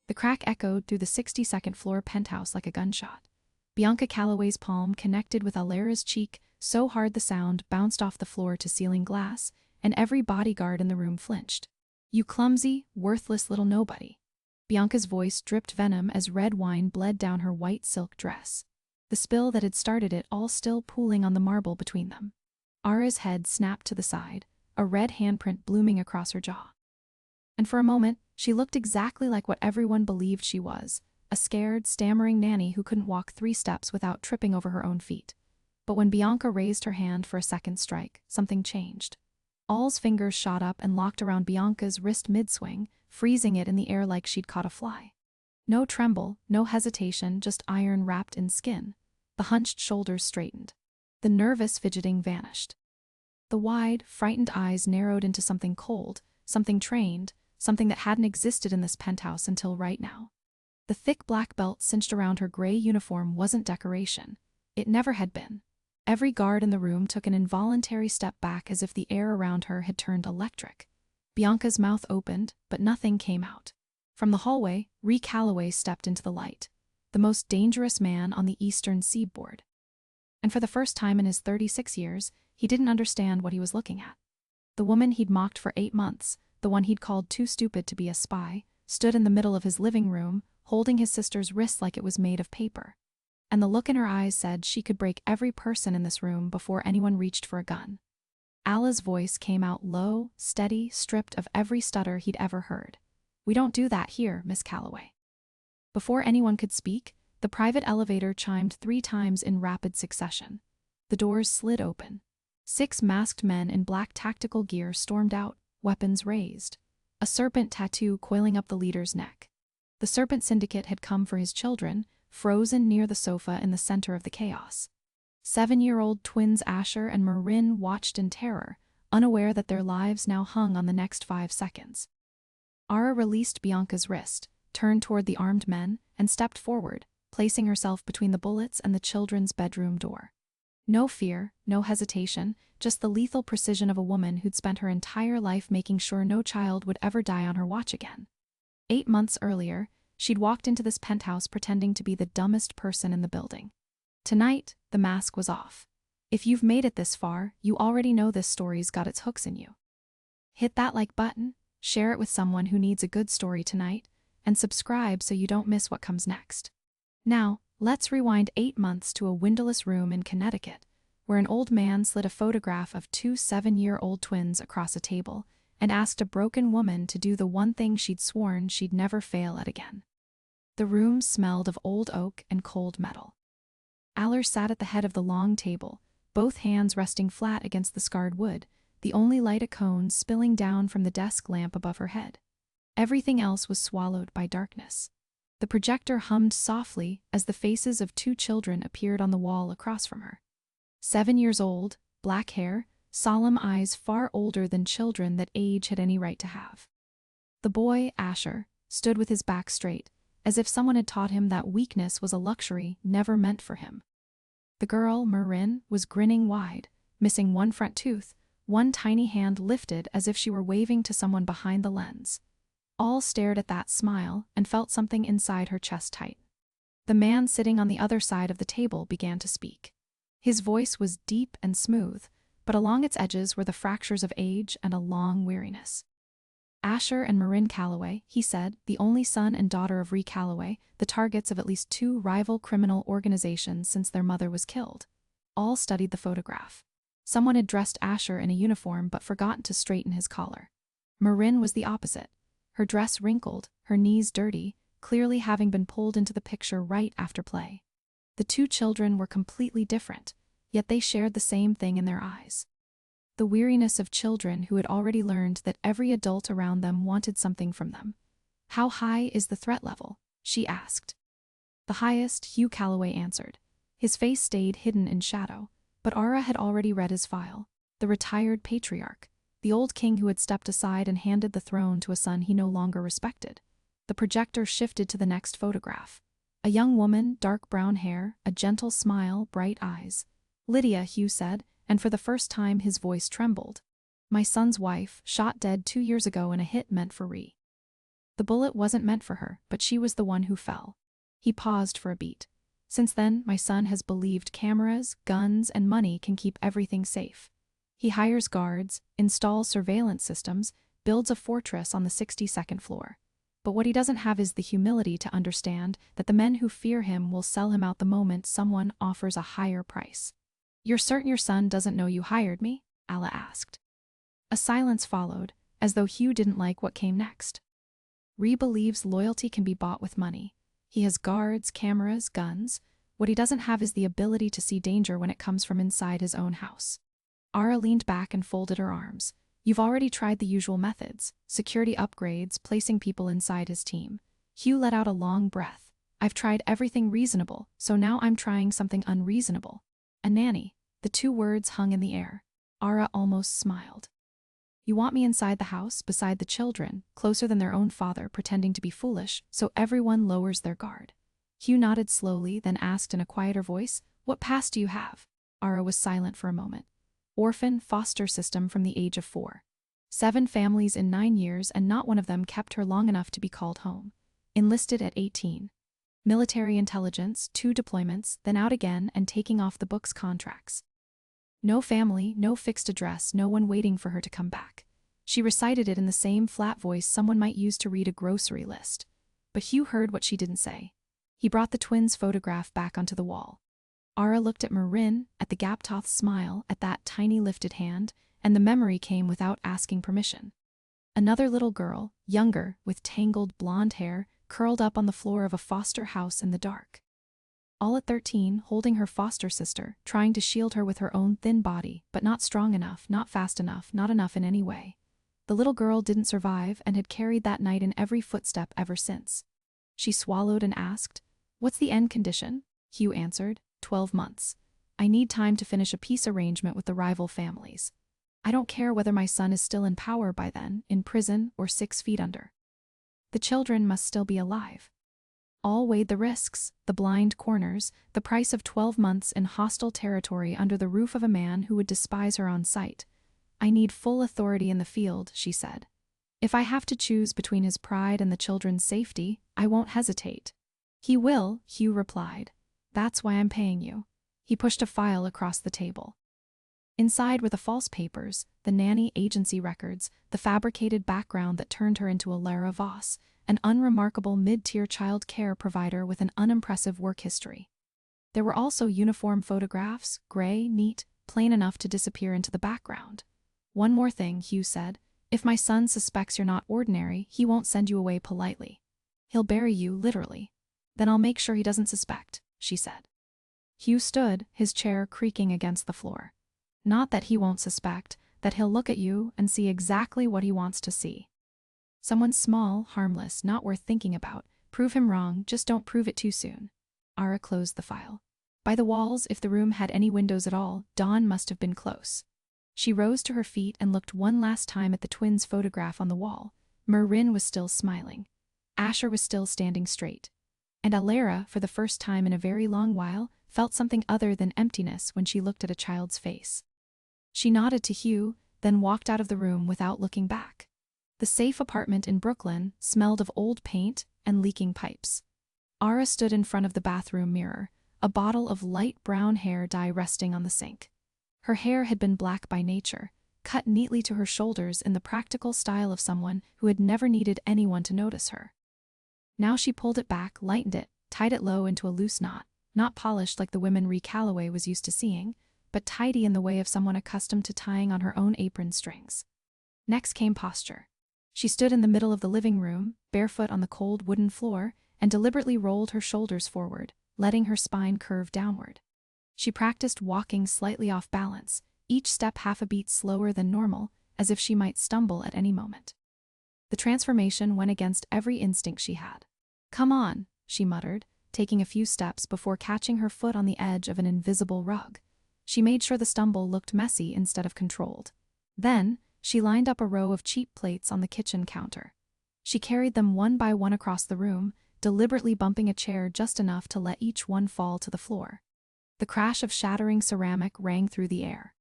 The crack echoed through the 62nd floor penthouse like a gunshot. Bianca Calloway's palm connected with Alera's cheek so hard the sound bounced off the floor to ceiling glass, and every bodyguard in the room flinched. "You clumsy, worthless little nobody." Bianca's voice dripped venom as red wine bled down her white silk dress, the spill that had started it all still pooling on the marble between them. Ara's head snapped to the side, a red handprint blooming across her jaw. And for a moment, she looked exactly like what everyone believed she was, a scared, stammering nanny who couldn't walk 3 steps without tripping over her own feet. But when Bianca raised her hand for a second strike, something changed. All's fingers shot up and locked around Bianca's wrist mid-swing, freezing it in the air like she'd caught a fly. No tremble, no hesitation, just iron wrapped in skin. The hunched shoulders straightened. The nervous fidgeting vanished. The wide, frightened eyes narrowed into something cold, something trained, something that hadn't existed in this penthouse until right now. The thick black belt cinched around her gray uniform wasn't decoration. It never had been. Every guard in the room took an involuntary step back as if the air around her had turned electric. Bianca's mouth opened, but nothing came out. From the hallway, Ree Calloway stepped into the light, the most dangerous man on the eastern seaboard. And for the first time in his 36 years, he didn't understand what he was looking at. The woman he'd mocked for 8 months, the one he'd called too stupid to be a spy, stood in the middle of his living room, holding his sister's wrist like it was made of paper. And the look in her eyes said she could break every person in this room before anyone reached for a gun. Alla's voice came out low, steady, stripped of every stutter he'd ever heard. "We don't do that here, Miss Calloway." Before anyone could speak, the private elevator chimed 3 times in rapid succession. The doors slid open. 6 masked men in black tactical gear stormed out, weapons raised. A serpent tattoo coiling up the leader's neck. The Serpent Syndicate had come for his children, frozen near the sofa in the center of the chaos. 7-year-old twins Asher and Marin watched in terror, unaware that their lives now hung on the next 5 seconds. Ara released Bianca's wrist, turned toward the armed men, and stepped forward, placing herself between the bullets and the children's bedroom door. No fear, no hesitation, just the lethal precision of a woman who'd spent her entire life making sure no child would ever die on her watch again. 8 months earlier, she'd walked into this penthouse pretending to be the dumbest person in the building. Tonight, the mask was off. If you've made it this far, you already know this story's got its hooks in you. Hit that like button, share it with someone who needs a good story tonight, and subscribe so you don't miss what comes next. Now, let's rewind 8 months to a windowless room in Connecticut, where an old man slid a photograph of 2 7-year-old twins across a table and asked a broken woman to do the one thing she'd sworn she'd never fail at again. The room smelled of old oak and cold metal. Aller sat at the head of the long table, both hands resting flat against the scarred wood, the only light a cone spilling down from the desk lamp above her head. Everything else was swallowed by darkness. The projector hummed softly as the faces of 2 children appeared on the wall across from her. 7 years old, black hair, solemn eyes far older than children that age had any right to have. The boy, Asher, stood with his back straight, as if someone had taught him that weakness was a luxury never meant for him. The girl, Marin, was grinning wide, missing 1 front tooth, one tiny hand lifted as if she were waving to someone behind the lens. All stared at that smile and felt something inside her chest tight. The man sitting on the other side of the table began to speak. His voice was deep and smooth, but along its edges were the fractures of age and a long weariness. "Asher and Marin Calloway," he said, the only son and daughter of Ree Calloway, the targets of at least 2 rival criminal organizations since their mother was killed. All studied the photograph. Someone had dressed Asher in a uniform but forgotten to straighten his collar. Marin was the opposite. Her dress wrinkled, her knees dirty, clearly having been pulled into the picture right after play. The 2 children were completely different, yet they shared the same thing in their eyes. The weariness of children who had already learned that every adult around them wanted something from them. "How high is the threat level?" she asked. "The highest," Hugh Calloway answered. His face stayed hidden in shadow, but Ara had already read his file. The retired patriarch, the old king who had stepped aside and handed the throne to a son he no longer respected. The projector shifted to the next photograph. A young woman, dark brown hair, a gentle smile, bright eyes. "Lydia," Hugh said, and for the first time his voice trembled. "My son's wife, shot dead 2 years ago in a hit meant for Ree." The bullet wasn't meant for her, but she was the one who fell. He paused for a beat. Since then, my son has believed cameras, guns, and money can keep everything safe. He hires guards, installs surveillance systems, builds a fortress on the 62nd floor. But what he doesn't have is the humility to understand that the men who fear him will sell him out the moment someone offers a higher price. "You're certain your son doesn't know you hired me?" Alla asked. A silence followed, as though Hugh didn't like what came next. Ree believes loyalty can be bought with money. He has guards, cameras, guns. What he doesn't have is the ability to see danger when it comes from inside his own house. Ara leaned back and folded her arms. "You've already tried the usual methods, security upgrades, placing people inside his team." Hugh let out a long breath. "I've tried everything reasonable, so now I'm trying something unreasonable. A nanny." The two words hung in the air. Ara almost smiled. "You want me inside the house, beside the children, closer than their own father, pretending to be foolish, so everyone lowers their guard." Hugh nodded slowly, then asked in a quieter voice, "What past do you have?" Ara was silent for a moment. "Orphan foster system from the age of 4. 7 families in 9 years, and not one of them kept her long enough to be called home. Enlisted at 18. Military intelligence, 2 deployments, then out again and taking off the books contracts. No family, no fixed address, no one waiting for her to come back." She recited it in the same flat voice someone might use to read a grocery list. But Hugh heard what she didn't say. He brought the twins' photograph back onto the wall. Ara looked at Marin, at the Gaptoth's smile, at that tiny lifted hand, and the memory came without asking permission. Another little girl, younger, with tangled blonde hair, curled up on the floor of a foster house in the dark. All at 13, holding her foster sister, trying to shield her with her own thin body, but not strong enough, not fast enough, not enough in any way. The little girl didn't survive and had carried that night in every footstep ever since. She swallowed and asked, "What's the end condition?" Hugh answered, 12 months. "I need time to finish a peace arrangement with the rival families. I don't care whether my son is still in power by then, in prison, or 6 feet under. The children must still be alive." All weighed the risks, the blind corners, the price of 12 months in hostile territory under the roof of a man who would despise her on sight. "I need full authority in the field," she said. "If I have to choose between his pride and the children's safety, I won't hesitate." "He will," Hugh replied. "That's why I'm paying you." He pushed a file across the table. Inside were the false papers, the nanny agency records, the fabricated background that turned her into a Lara Voss, an unremarkable mid-tier child care provider with an unimpressive work history. There were also uniform photographs, gray, neat, plain enough to disappear into the background. "One more thing," Hugh said. "If my son suspects you're not ordinary, he won't send you away politely. He'll bury you, literally." "Then I'll make sure he doesn't suspect," she said. Hugh stood, his chair creaking against the floor. "Not that he won't suspect, that he'll look at you and see exactly what he wants to see. Someone small, harmless, not worth thinking about. Prove him wrong, just don't prove it too soon." Ara closed the file. By the walls, if the room had any windows at all, dawn must have been close. She rose to her feet and looked one last time at the twins' photograph on the wall. Marin was still smiling. Asher was still standing straight. And Alara, for the first time in a very long while, felt something other than emptiness when she looked at a child's face. She nodded to Hugh, then walked out of the room without looking back. The safe apartment in Brooklyn smelled of old paint and leaking pipes. Ara stood in front of the bathroom mirror, a bottle of light brown hair dye resting on the sink. Her hair had been black by nature, cut neatly to her shoulders in the practical style of someone who had never needed anyone to notice her. Now she pulled it back, lightened it, tied it low into a loose knot, not polished like the women Ree Calloway was used to seeing, but tidy in the way of someone accustomed to tying on her own apron strings. Next came posture. She stood in the middle of the living room, barefoot on the cold wooden floor, and deliberately rolled her shoulders forward, letting her spine curve downward. She practiced walking slightly off balance, each step half a beat slower than normal, as if she might stumble at any moment. The transformation went against every instinct she had. "Come on," she muttered, taking a few steps before catching her foot on the edge of an invisible rug. She made sure the stumble looked messy instead of controlled. Then, she lined up a row of cheap plates on the kitchen counter. She carried them one by one across the room, deliberately bumping a chair just enough to let each one fall to the floor. The crash of shattering ceramic rang through the air.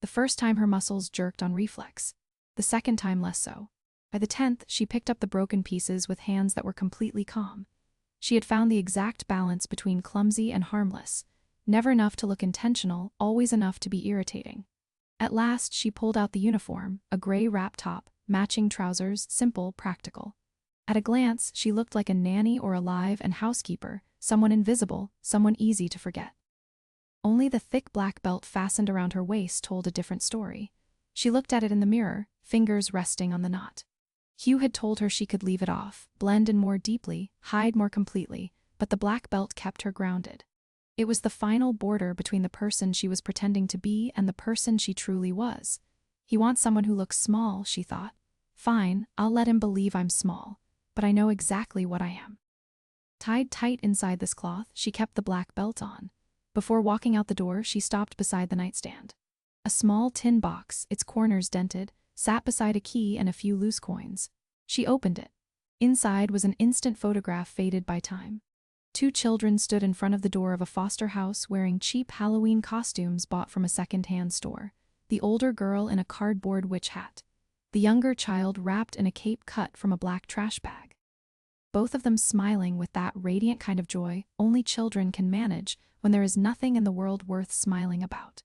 The first time her muscles jerked on reflex. The second time less so. By the 10th, she picked up the broken pieces with hands that were completely calm. She had found the exact balance between clumsy and harmless. Never enough to look intentional, always enough to be irritating. At last, she pulled out the uniform, a gray wrap top, matching trousers, simple, practical. At a glance, she looked like a nanny or a live and housekeeper, someone invisible, someone easy to forget. Only the thick black belt fastened around her waist told a different story. She looked at it in the mirror, fingers resting on the knot. Hugh had told her she could leave it off, blend in more deeply, hide more completely, but the black belt kept her grounded. It was the final border between the person she was pretending to be and the person she truly was. He wants someone who looks small, she thought. Fine, I'll let him believe I'm small, but I know exactly what I am. Tied tight inside this cloth, she kept the black belt on. Before walking out the door, she stopped beside the nightstand. A small tin box, its corners dented, sat beside a key and a few loose coins. She opened it. Inside was an instant photograph faded by time. 2 children stood in front of the door of a foster house wearing cheap Halloween costumes bought from a second-hand store. The older girl in a cardboard witch hat. The younger child wrapped in a cape cut from a black trash bag. Both of them smiling with that radiant kind of joy only children can manage when there is nothing in the world worth smiling about.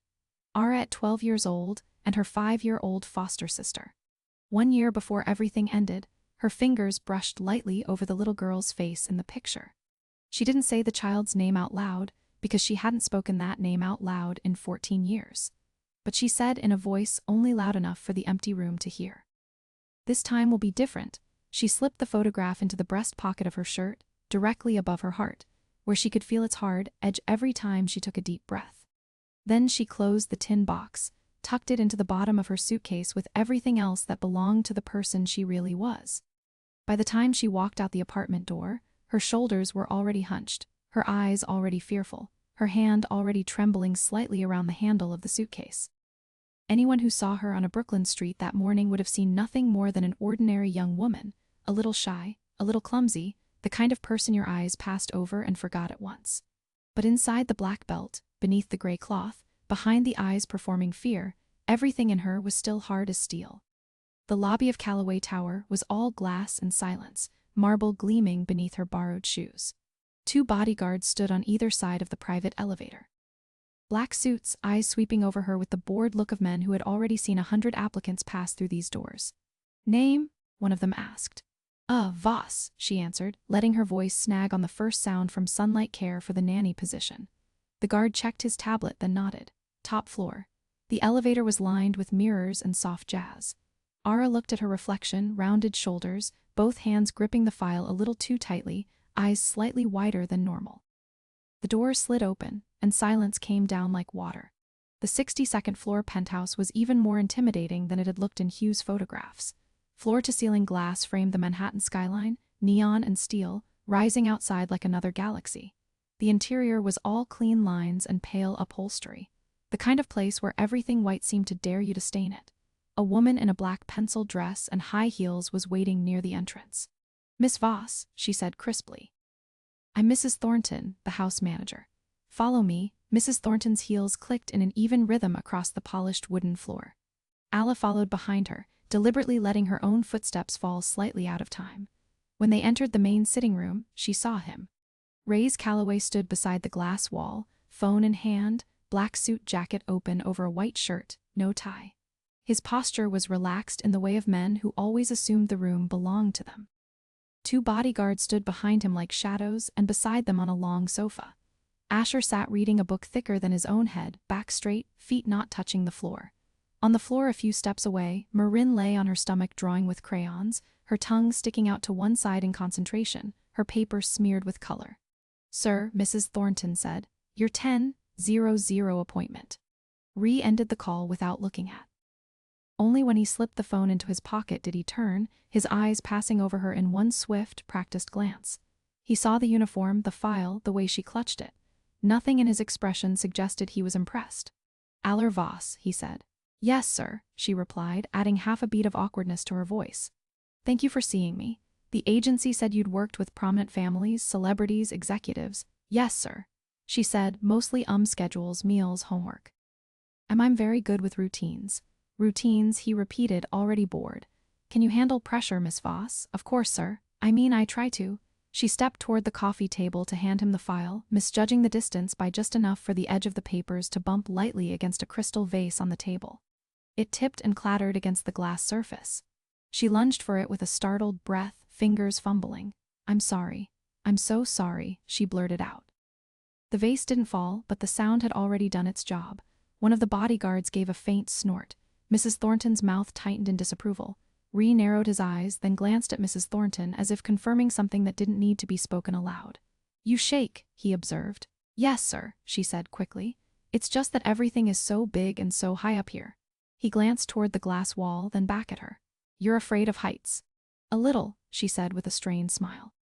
Ara at 12 years old, and her 5-year-old foster sister. 1 year before everything ended, her fingers brushed lightly over the little girl's face in the picture. She didn't say the child's name out loud, because she hadn't spoken that name out loud in 14 years. But she said in a voice only loud enough for the empty room to hear. This time will be different. She slipped the photograph into the breast pocket of her shirt, directly above her heart, where she could feel its hard edge every time she took a deep breath. Then she closed the tin box, tucked it into the bottom of her suitcase with everything else that belonged to the person she really was. By the time she walked out the apartment door, her shoulders were already hunched, her eyes already fearful, her hand already trembling slightly around the handle of the suitcase. Anyone who saw her on a Brooklyn street that morning would have seen nothing more than an ordinary young woman, a little shy, a little clumsy, the kind of person your eyes passed over and forgot at once. But inside the black belt, beneath the gray cloth, behind the eyes performing fear, everything in her was still hard as steel. The lobby of Callaway Tower was all glass and silence, marble gleaming beneath her borrowed shoes. 2 bodyguards stood on either side of the private elevator. Black suits, eyes sweeping over her with the bored look of men who had already seen 100 applicants pass through these doors. "Name?" one of them asked. Voss," she answered, letting her voice snag on the first sound from Sunlight Care for the nanny position. The guard checked his tablet, then nodded. Top floor. The elevator was lined with mirrors and soft jazz. Ara looked at her reflection, rounded shoulders, both hands gripping the file a little too tightly, eyes slightly wider than normal. The door slid open, and silence came down like water. The 62nd floor penthouse was even more intimidating than it had looked in Hugh's photographs. Floor-to-ceiling glass framed the Manhattan skyline, neon and steel, rising outside like another galaxy. The interior was all clean lines and pale upholstery. The kind of place where everything white seemed to dare you to stain it. A woman in a black pencil dress and high heels was waiting near the entrance. "Miss Voss," she said crisply. "I'm Mrs. Thornton, the house manager. Follow me." Mrs. Thornton's heels clicked in an even rhythm across the polished wooden floor. Alla followed behind her, deliberately letting her own footsteps fall slightly out of time. When they entered the main sitting room, she saw him. Ray's Calloway stood beside the glass wall, phone in hand, black suit jacket open over a white shirt, no tie. His posture was relaxed in the way of men who always assumed the room belonged to them. 2 bodyguards stood behind him like shadows and beside them on a long sofa. Asher sat reading a book thicker than his own head, back straight, feet not touching the floor. On the floor a few steps away, Marin lay on her stomach drawing with crayons, her tongue sticking out to one side in concentration, her paper smeared with color. "Sir," Mrs. Thornton said, "your 10:00 appointment." Ree ended the call without looking at. Only when he slipped the phone into his pocket did he turn, his eyes passing over her in one swift, practiced glance. He saw the uniform, the file, the way she clutched it. Nothing in his expression suggested he was impressed. "Aller Voss," he said. "Yes, sir," she replied, adding half a beat of awkwardness to her voice. "Thank you for seeing me. The agency said you'd worked with prominent families, celebrities, executives." "Yes, sir," she said, mostly schedules, meals, homework. "I'm very good with routines." Routines, he repeated, already bored. Can you handle pressure, Miss Voss? Of course, sir. I try to. She stepped toward the coffee table to hand him the file, misjudging the distance by just enough for the edge of the papers to bump lightly against a crystal vase on the table. It tipped and clattered against the glass surface. She lunged for it with a startled breath, fingers fumbling. I'm sorry. I'm so sorry, she blurted out. The vase didn't fall, but the sound had already done its job. One of the bodyguards gave a faint snort. Mrs. Thornton's mouth tightened in disapproval. Ree narrowed his eyes, then glanced at Mrs. Thornton as if confirming something that didn't need to be spoken aloud. You shake, he observed. Yes, sir, she said quickly. It's just that everything is so big and so high up here. He glanced toward the glass wall, then back at her. You're afraid of heights. A little, she said with a strained smile.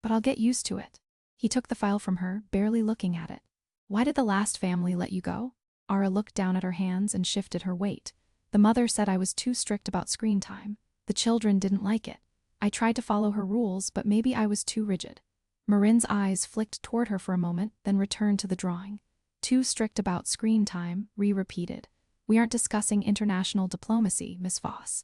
But I'll get used to it. He took the file from her, barely looking at it. Why did the last family let you go? Ara looked down at her hands and shifted her weight. The mother said I was too strict about screen time. The children didn't like it. I tried to follow her rules, but maybe I was too rigid. Marin's eyes flicked toward her for a moment, then returned to the drawing. Too strict about screen time, Ree repeated. We aren't discussing international diplomacy, Miss Voss.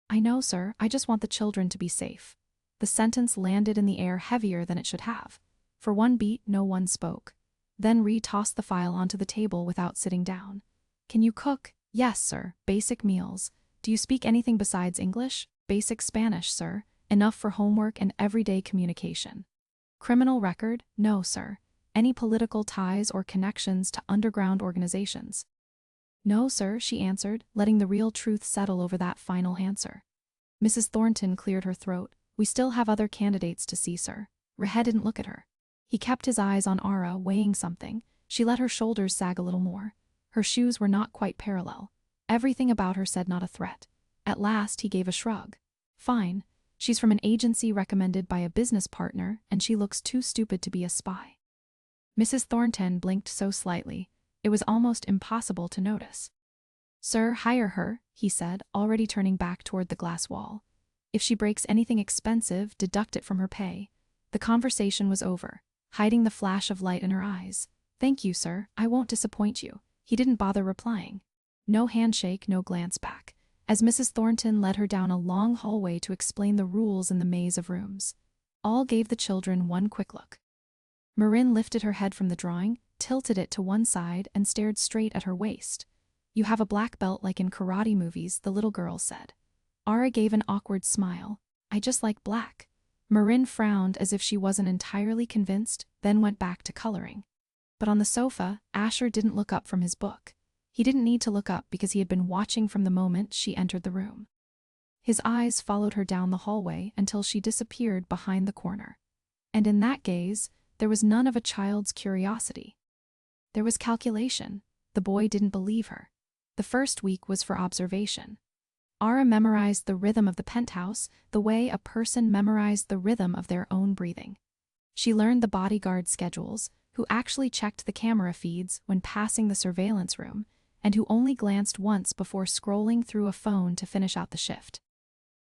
I know, sir, I just want the children to be safe. The sentence landed in the air heavier than it should have. For one beat, no one spoke. Then Ree tossed the file onto the table without sitting down. Can you cook? Yes, sir. Basic meals. Do you speak anything besides English? Basic Spanish, sir. Enough for homework and everyday communication. Criminal record? No, sir. Any political ties or connections to underground organizations? No, sir, she answered, letting the real truth settle over that final answer. Mrs. Thornton cleared her throat. We still have other candidates to see, sir. Rahed didn't look at her. He kept his eyes on Ara, weighing something. She let her shoulders sag a little more. Her shoes were not quite parallel. Everything about her said not a threat. At last, he gave a shrug. Fine. She's from an agency recommended by a business partner, and she looks too stupid to be a spy. Mrs. Thornton blinked so slightly, it was almost impossible to notice. Sir, hire her, he said, already turning back toward the glass wall. If she breaks anything expensive, deduct it from her pay. The conversation was over, hiding the flash of light in her eyes. Thank you, sir, I won't disappoint you. He didn't bother replying. No handshake, no glance back, as Mrs. Thornton led her down a long hallway to explain the rules in the maze of rooms. All gave the children one quick look. Marin lifted her head from the drawing, tilted it to one side, and stared straight at her waist. You have a black belt like in karate movies, the little girl said. Ara gave an awkward smile. I just like black. Marin frowned as if she wasn't entirely convinced, then went back to coloring. But on the sofa, Asher didn't look up from his book. He didn't need to look up because he had been watching from the moment she entered the room. His eyes followed her down the hallway until she disappeared behind the corner. And in that gaze, there was none of a child's curiosity. There was calculation. The boy didn't believe her. The first week was for observation. Ara memorized the rhythm of the penthouse the way a person memorized the rhythm of their own breathing. She learned the bodyguard schedules, who actually checked the camera feeds when passing the surveillance room, and who only glanced once before scrolling through a phone to finish out the shift.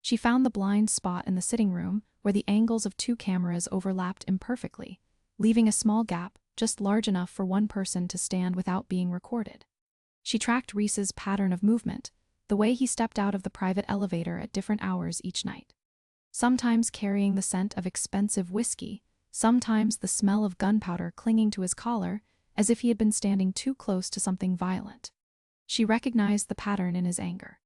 She found the blind spot in the sitting room where the angles of two cameras overlapped imperfectly, leaving a small gap just large enough for one person to stand without being recorded. She tracked Reese's pattern of movement, the way he stepped out of the private elevator at different hours each night. Sometimes carrying the scent of expensive whiskey, sometimes the smell of gunpowder clinging to his collar, as if he had been standing too close to something violent. She recognized the pattern in his anger.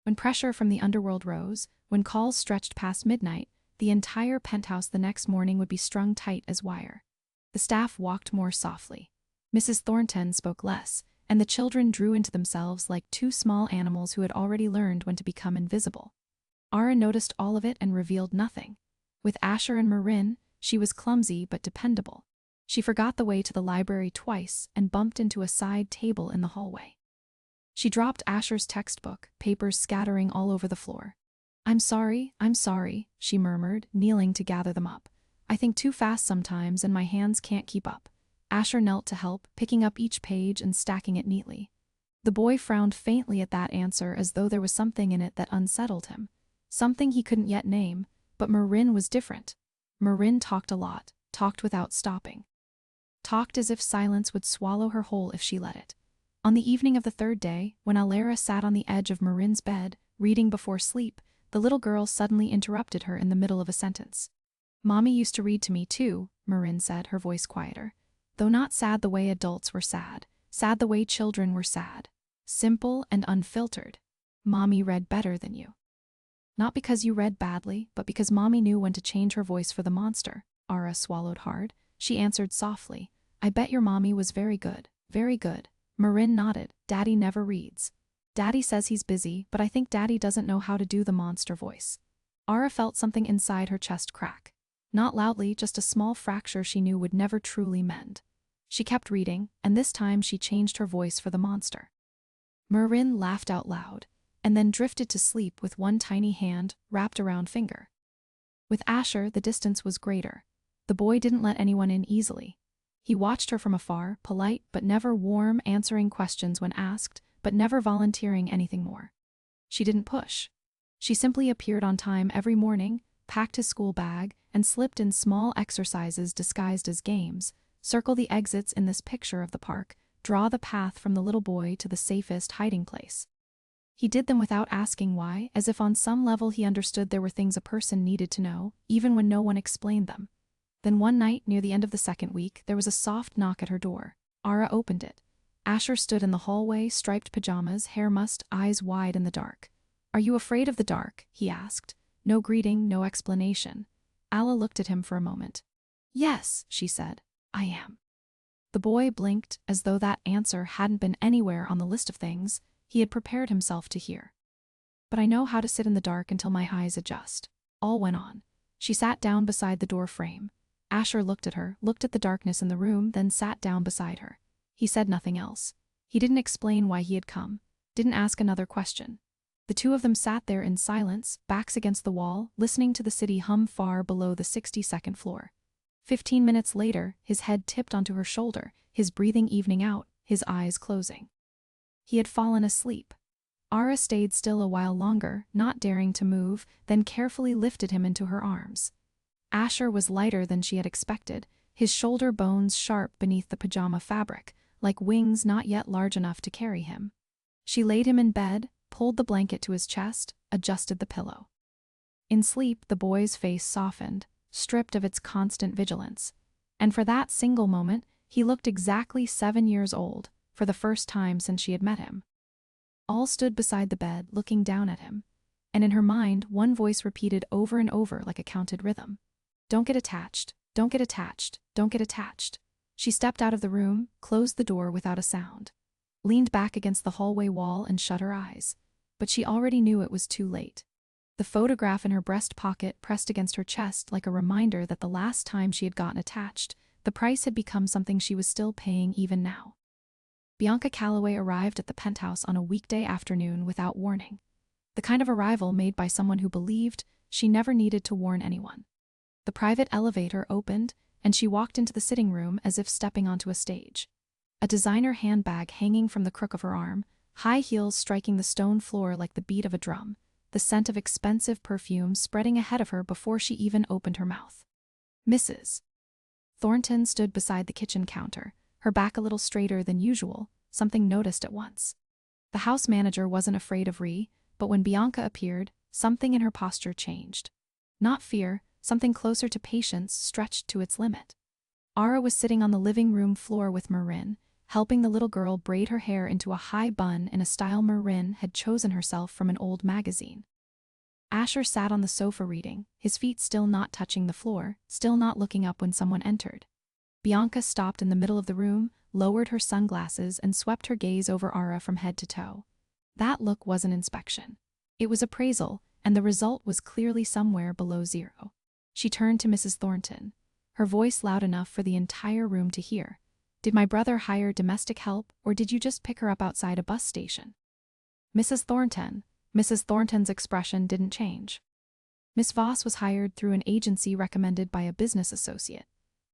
When pressure from the underworld rose, when calls stretched past midnight, the entire penthouse the next morning would be strung tight as wire. The staff walked more softly. Mrs. Thornton spoke less, and the children drew into themselves like two small animals who had already learned when to become invisible. Ara noticed all of it and revealed nothing. With Asher and Marin, she was clumsy but dependable. She forgot the way to the library twice and bumped into a side table in the hallway. She dropped Asher's textbook, papers scattering all over the floor. I'm sorry, she murmured, kneeling to gather them up. I think too fast sometimes and my hands can't keep up. Asher knelt to help, picking up each page and stacking it neatly. The boy frowned faintly at that answer as though there was something in it that unsettled him. Something he couldn't yet name, but Marin was different. Marin talked a lot, talked without stopping. Talked as if silence would swallow her whole if she let it. On the evening of the third day, when Alara sat on the edge of Marin's bed, reading before sleep, The little girl suddenly interrupted her in the middle of a sentence. Mommy used to read to me too, Marin said, her voice quieter. Though not sad the way adults were sad the way children were sad. Simple and unfiltered. Mommy read better than you. Not because you read badly, but because Mommy knew when to change her voice for the monster. Ara swallowed hard. She answered softly, I bet your mommy was very good, very good. Marin nodded. Daddy never reads. Daddy says he's busy, but I think Daddy doesn't know how to do the monster voice. Ara felt something inside her chest crack. Not loudly, just a small fracture she knew would never truly mend. She kept reading, and this time she changed her voice for the monster. Marin laughed out loud, and then drifted to sleep with one tiny hand wrapped around finger. With Asher, the distance was greater. The boy didn't let anyone in easily. He watched her from afar, polite but never warm, answering questions when asked, but never volunteering anything more. She didn't push. She simply appeared on time every morning, packed his school bag, and slipped in small exercises disguised as games. Circle the exits in this picture of the park, draw the path from the little boy to the safest hiding place. He did them without asking why, as if on some level he understood there were things a person needed to know, even when no one explained them. Then one night, near the end of the second week, there was a soft knock at her door. Ara opened it. Asher stood in the hallway, striped pajamas, hair mussed, eyes wide in the dark. Are you afraid of the dark? He asked. No greeting, no explanation. Alla looked at him for a moment. Yes, she said, I am. The boy blinked, as though that answer hadn't been anywhere on the list of things he had prepared himself to hear. But I know how to sit in the dark until my eyes adjust. All went on. She sat down beside the door frame. Asher looked at her, looked at the darkness in the room, then sat down beside her. He said nothing else. He didn't explain why he had come, didn't ask another question. The two of them sat there in silence, backs against the wall, listening to the city hum far below the 62nd floor. 15 minutes later, his head tipped onto her shoulder, his breathing evening out, his eyes closing. He had fallen asleep. Ara stayed still a while longer, not daring to move, then carefully lifted him into her arms. Asher was lighter than she had expected, his shoulder bones sharp beneath the pajama fabric, like wings not yet large enough to carry him. She laid him in bed, pulled the blanket to his chest, adjusted the pillow. In sleep, the boy's face softened, stripped of its constant vigilance. And for that single moment, he looked exactly 7 years old, for the first time since she had met him. All stood beside the bed, looking down at him. And in her mind, one voice repeated over and over like a counted rhythm. Don't get attached, don't get attached, don't get attached. She stepped out of the room, closed the door without a sound, leaned back against the hallway wall and shut her eyes. But she already knew it was too late. The photograph in her breast pocket pressed against her chest like a reminder that the last time she had gotten attached, the price had become something she was still paying even now. Bianca Calloway arrived at the penthouse on a weekday afternoon without warning. The kind of arrival made by someone who believed she never needed to warn anyone. The private elevator opened, and she walked into the sitting room as if stepping onto a stage. A designer handbag hanging from the crook of her arm, high heels striking the stone floor like the beat of a drum, the scent of expensive perfume spreading ahead of her before she even opened her mouth. Mrs. Thornton stood beside the kitchen counter, her back a little straighter than usual, something noticed at once. The house manager wasn't afraid of Ree, but when Bianca appeared, something in her posture changed. Not fear, something closer to patience stretched to its limit. Ara was sitting on the living room floor with Marin, helping the little girl braid her hair into a high bun in a style Marin had chosen herself from an old magazine. Asher sat on the sofa reading, his feet still not touching the floor, still not looking up when someone entered. Bianca stopped in the middle of the room, lowered her sunglasses, and swept her gaze over Ara from head to toe. That look wasn't inspection. It was appraisal, and the result was clearly somewhere below 0. She turned to Mrs. Thornton, her voice loud enough for the entire room to hear. Did my brother hire domestic help, or did you just pick her up outside a bus station? Mrs. Thornton's expression didn't change. Miss Voss was hired through an agency recommended by a business associate.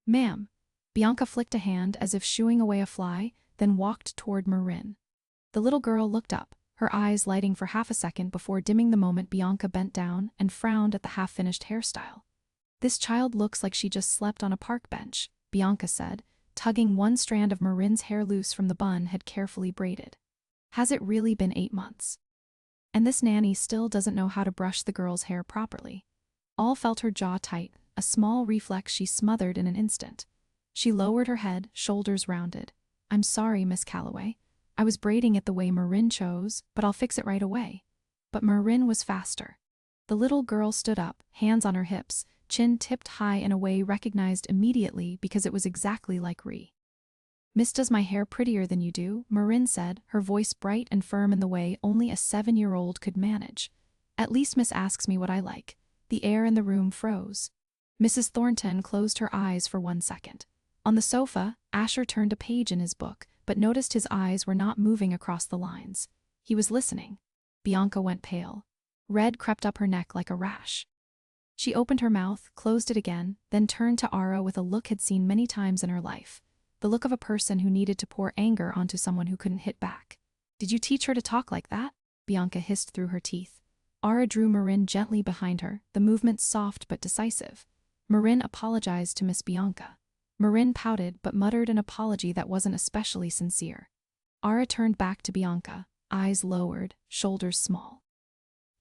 Ma'am. Bianca flicked a hand as if shooing away a fly, then walked toward Marin. The little girl looked up, her eyes lighting for half a second before dimming the moment Bianca bent down and frowned at the half-finished hairstyle. This child looks like she just slept on a park bench, Bianca said, tugging one strand of Marin's hair loose from the bun had carefully braided. Has it really been 8 months? And this nanny still doesn't know how to brush the girl's hair properly. All felt her jaw tight, a small reflex she smothered in an instant. She lowered her head, shoulders rounded. I'm sorry, Miss Calloway. I was braiding it the way Marin chose, but I'll fix it right away. But Marin was faster. The little girl stood up, hands on her hips, chin tipped high in a way recognized immediately because it was exactly like Ree. Miss does my hair prettier than you do, Marin said, her voice bright and firm in the way only a 7-year-old could manage. At least Miss asks me what I like. The air in the room froze. Mrs. Thornton closed her eyes for 1 second. On the sofa, Asher turned a page in his book, but noticed his eyes were not moving across the lines. He was listening. Bianca went pale. Red crept up her neck like a rash. She opened her mouth, closed it again, then turned to Ara with a look had seen many times in her life. The look of a person who needed to pour anger onto someone who couldn't hit back. Did you teach her to talk like that? Bianca hissed through her teeth. Ara drew Marin gently behind her, the movement soft but decisive. Marin apologized to Miss Bianca. Marin pouted but muttered an apology that wasn't especially sincere. Ara turned back to Bianca, eyes lowered, shoulders small.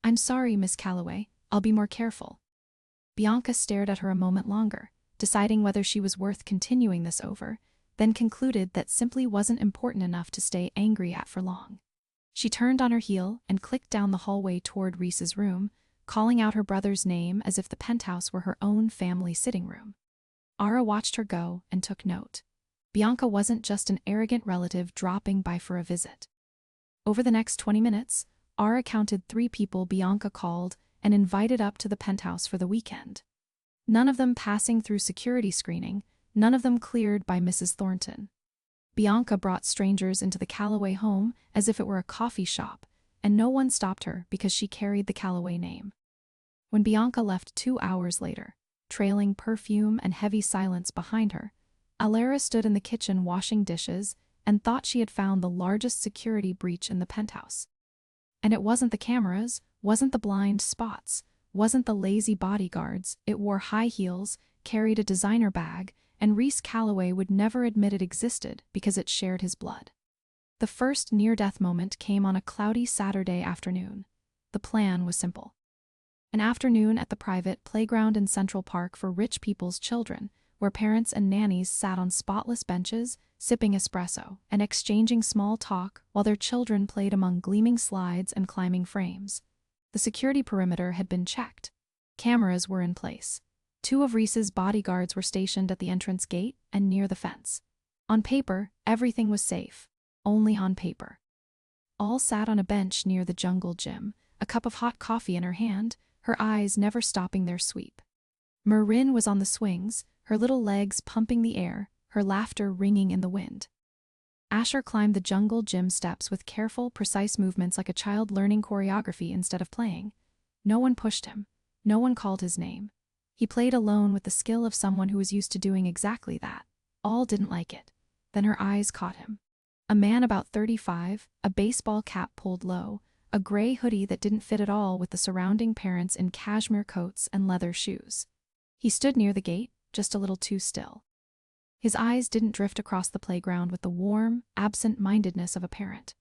I'm sorry, Miss Calloway. I'll be more careful. Bianca stared at her a moment longer, deciding whether she was worth continuing this over, then concluded that simply wasn't important enough to stay angry at for long. She turned on her heel and clicked down the hallway toward Reese's room, calling out her brother's name as if the penthouse were her own family sitting room. Ara watched her go and took note. Bianca wasn't just an arrogant relative dropping by for a visit. Over the next 20 minutes, Ara counted 3 people Bianca called and invited up to the penthouse for the weekend. None of them passing through security screening, none of them cleared by Mrs. Thornton. Bianca brought strangers into the Calloway home as if it were a coffee shop, and no one stopped her because she carried the Calloway name. When Bianca left 2 hours later, trailing perfume and heavy silence behind her, Alara stood in the kitchen washing dishes and thought she had found the largest security breach in the penthouse. And it wasn't the cameras, wasn't the blind spots, wasn't the lazy bodyguards. It wore high heels, carried a designer bag, and Reese Calloway would never admit it existed because it shared his blood. The first near-death moment came on a cloudy Saturday afternoon. The plan was simple. An afternoon at the private playground in Central Park for rich people's children, where parents and nannies sat on spotless benches, sipping espresso and exchanging small talk while their children played among gleaming slides and climbing frames. The security perimeter had been checked. Cameras were in place. 2 of Reese's bodyguards were stationed at the entrance gate and near the fence. On paper, everything was safe. Only on paper. All sat on a bench near the jungle gym, a cup of hot coffee in her hand, her eyes never stopping their sweep. Marin was on the swings, her little legs pumping the air, her laughter ringing in the wind. Asher climbed the jungle gym steps with careful, precise movements like a child learning choreography instead of playing. No one pushed him. No one called his name. He played alone with the skill of someone who was used to doing exactly that. All didn't like it. Then her eyes caught him. A man about 35, a baseball cap pulled low, a gray hoodie that didn't fit at all with the surrounding parents in cashmere coats and leather shoes. He stood near the gate, just a little too still. His eyes didn't drift across the playground with the warm, absent-mindedness of a parent.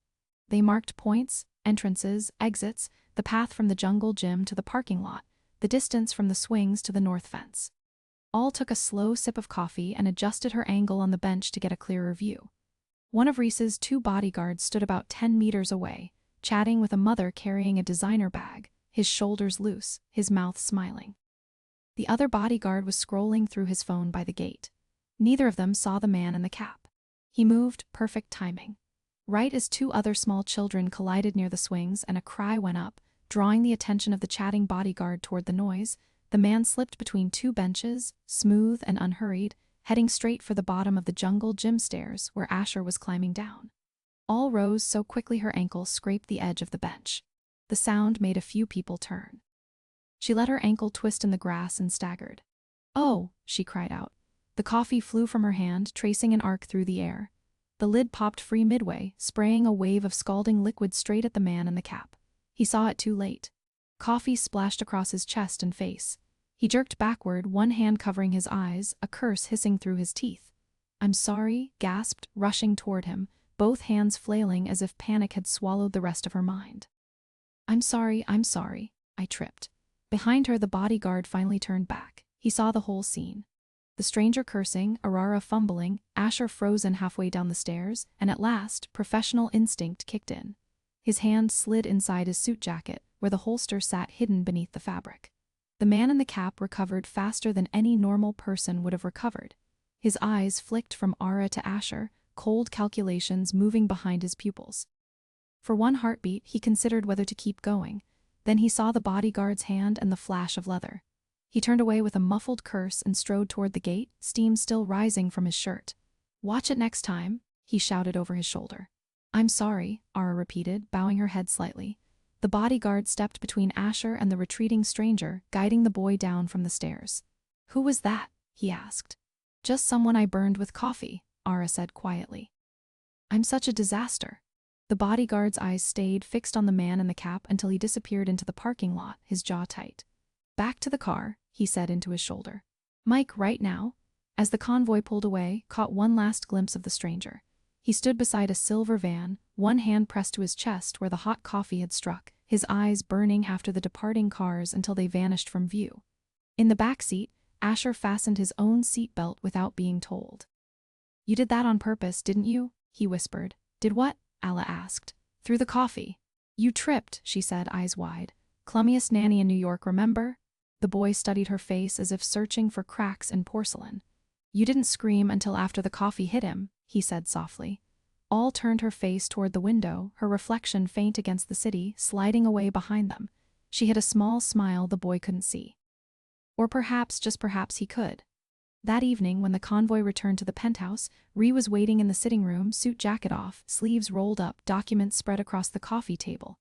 They marked points, entrances, exits, the path from the jungle gym to the parking lot, the distance from the swings to the north fence. All took a slow sip of coffee and adjusted her angle on the bench to get a clearer view. One of Reese's 2 bodyguards stood about 10 meters away, chatting with a mother carrying a designer bag, his shoulders loose, his mouth smiling. The other bodyguard was scrolling through his phone by the gate. Neither of them saw the man in the cap. He moved, perfect timing. Right as 2 other small children collided near the swings and a cry went up, drawing the attention of the chatting bodyguard toward the noise, the man slipped between 2 benches, smooth and unhurried, heading straight for the bottom of the jungle gym stairs where Asher was climbing down. All rose so quickly her ankle scraped the edge of the bench. The sound made a few people turn. She let her ankle twist in the grass and staggered. "Oh," she cried out. The coffee flew from her hand, tracing an arc through the air. The lid popped free midway, spraying a wave of scalding liquid straight at the man in the cap. He saw it too late. Coffee splashed across his chest and face. He jerked backward, one hand covering his eyes, a curse hissing through his teeth. "I'm sorry," gasped, rushing toward him, both hands flailing as if panic had swallowed the rest of her mind. I'm sorry, I tripped. Behind her, the bodyguard finally turned back. He saw the whole scene. The stranger cursing, Aurora fumbling, Asher frozen halfway down the stairs, and at last, professional instinct kicked in. His hand slid inside his suit jacket, where the holster sat hidden beneath the fabric. The man in the cap recovered faster than any normal person would have recovered. His eyes flicked from Ara to Asher, cold calculations moving behind his pupils. For one heartbeat, he considered whether to keep going. Then he saw the bodyguard's hand and the flash of leather. He turned away with a muffled curse and strode toward the gate, steam still rising from his shirt. "Watch it next time," he shouted over his shoulder. "I'm sorry," Ara repeated, bowing her head slightly. The bodyguard stepped between Asher and the retreating stranger, guiding the boy down from the stairs. "Who was that?" he asked. "Just someone I burned with coffee," Ara said quietly. "I'm such a disaster." The bodyguard's eyes stayed fixed on the man in the cap until he disappeared into the parking lot, his jaw tight. "Back to the car," he said into his shoulder. "Mike, right now?" As the convoy pulled away, caught one last glimpse of the stranger. He stood beside a silver van, one hand pressed to his chest where the hot coffee had struck, his eyes burning after the departing cars until they vanished from view. In the back seat, Asher fastened his own seatbelt without being told. "You did that on purpose, didn't you?" he whispered. "Did what?" Alla asked. "Threw the coffee." "You tripped," she said, eyes wide. "Clummiest nanny in New York, remember?" The boy studied her face as if searching for cracks in porcelain. "You didn't scream until after the coffee hit him," he said softly. All turned her face toward the window, her reflection faint against the city, sliding away behind them. She hid a small smile the boy couldn't see. Or perhaps, just perhaps, he could. That evening, when the convoy returned to the penthouse, Ree was waiting in the sitting room, suit jacket off, sleeves rolled up, documents spread across the coffee table.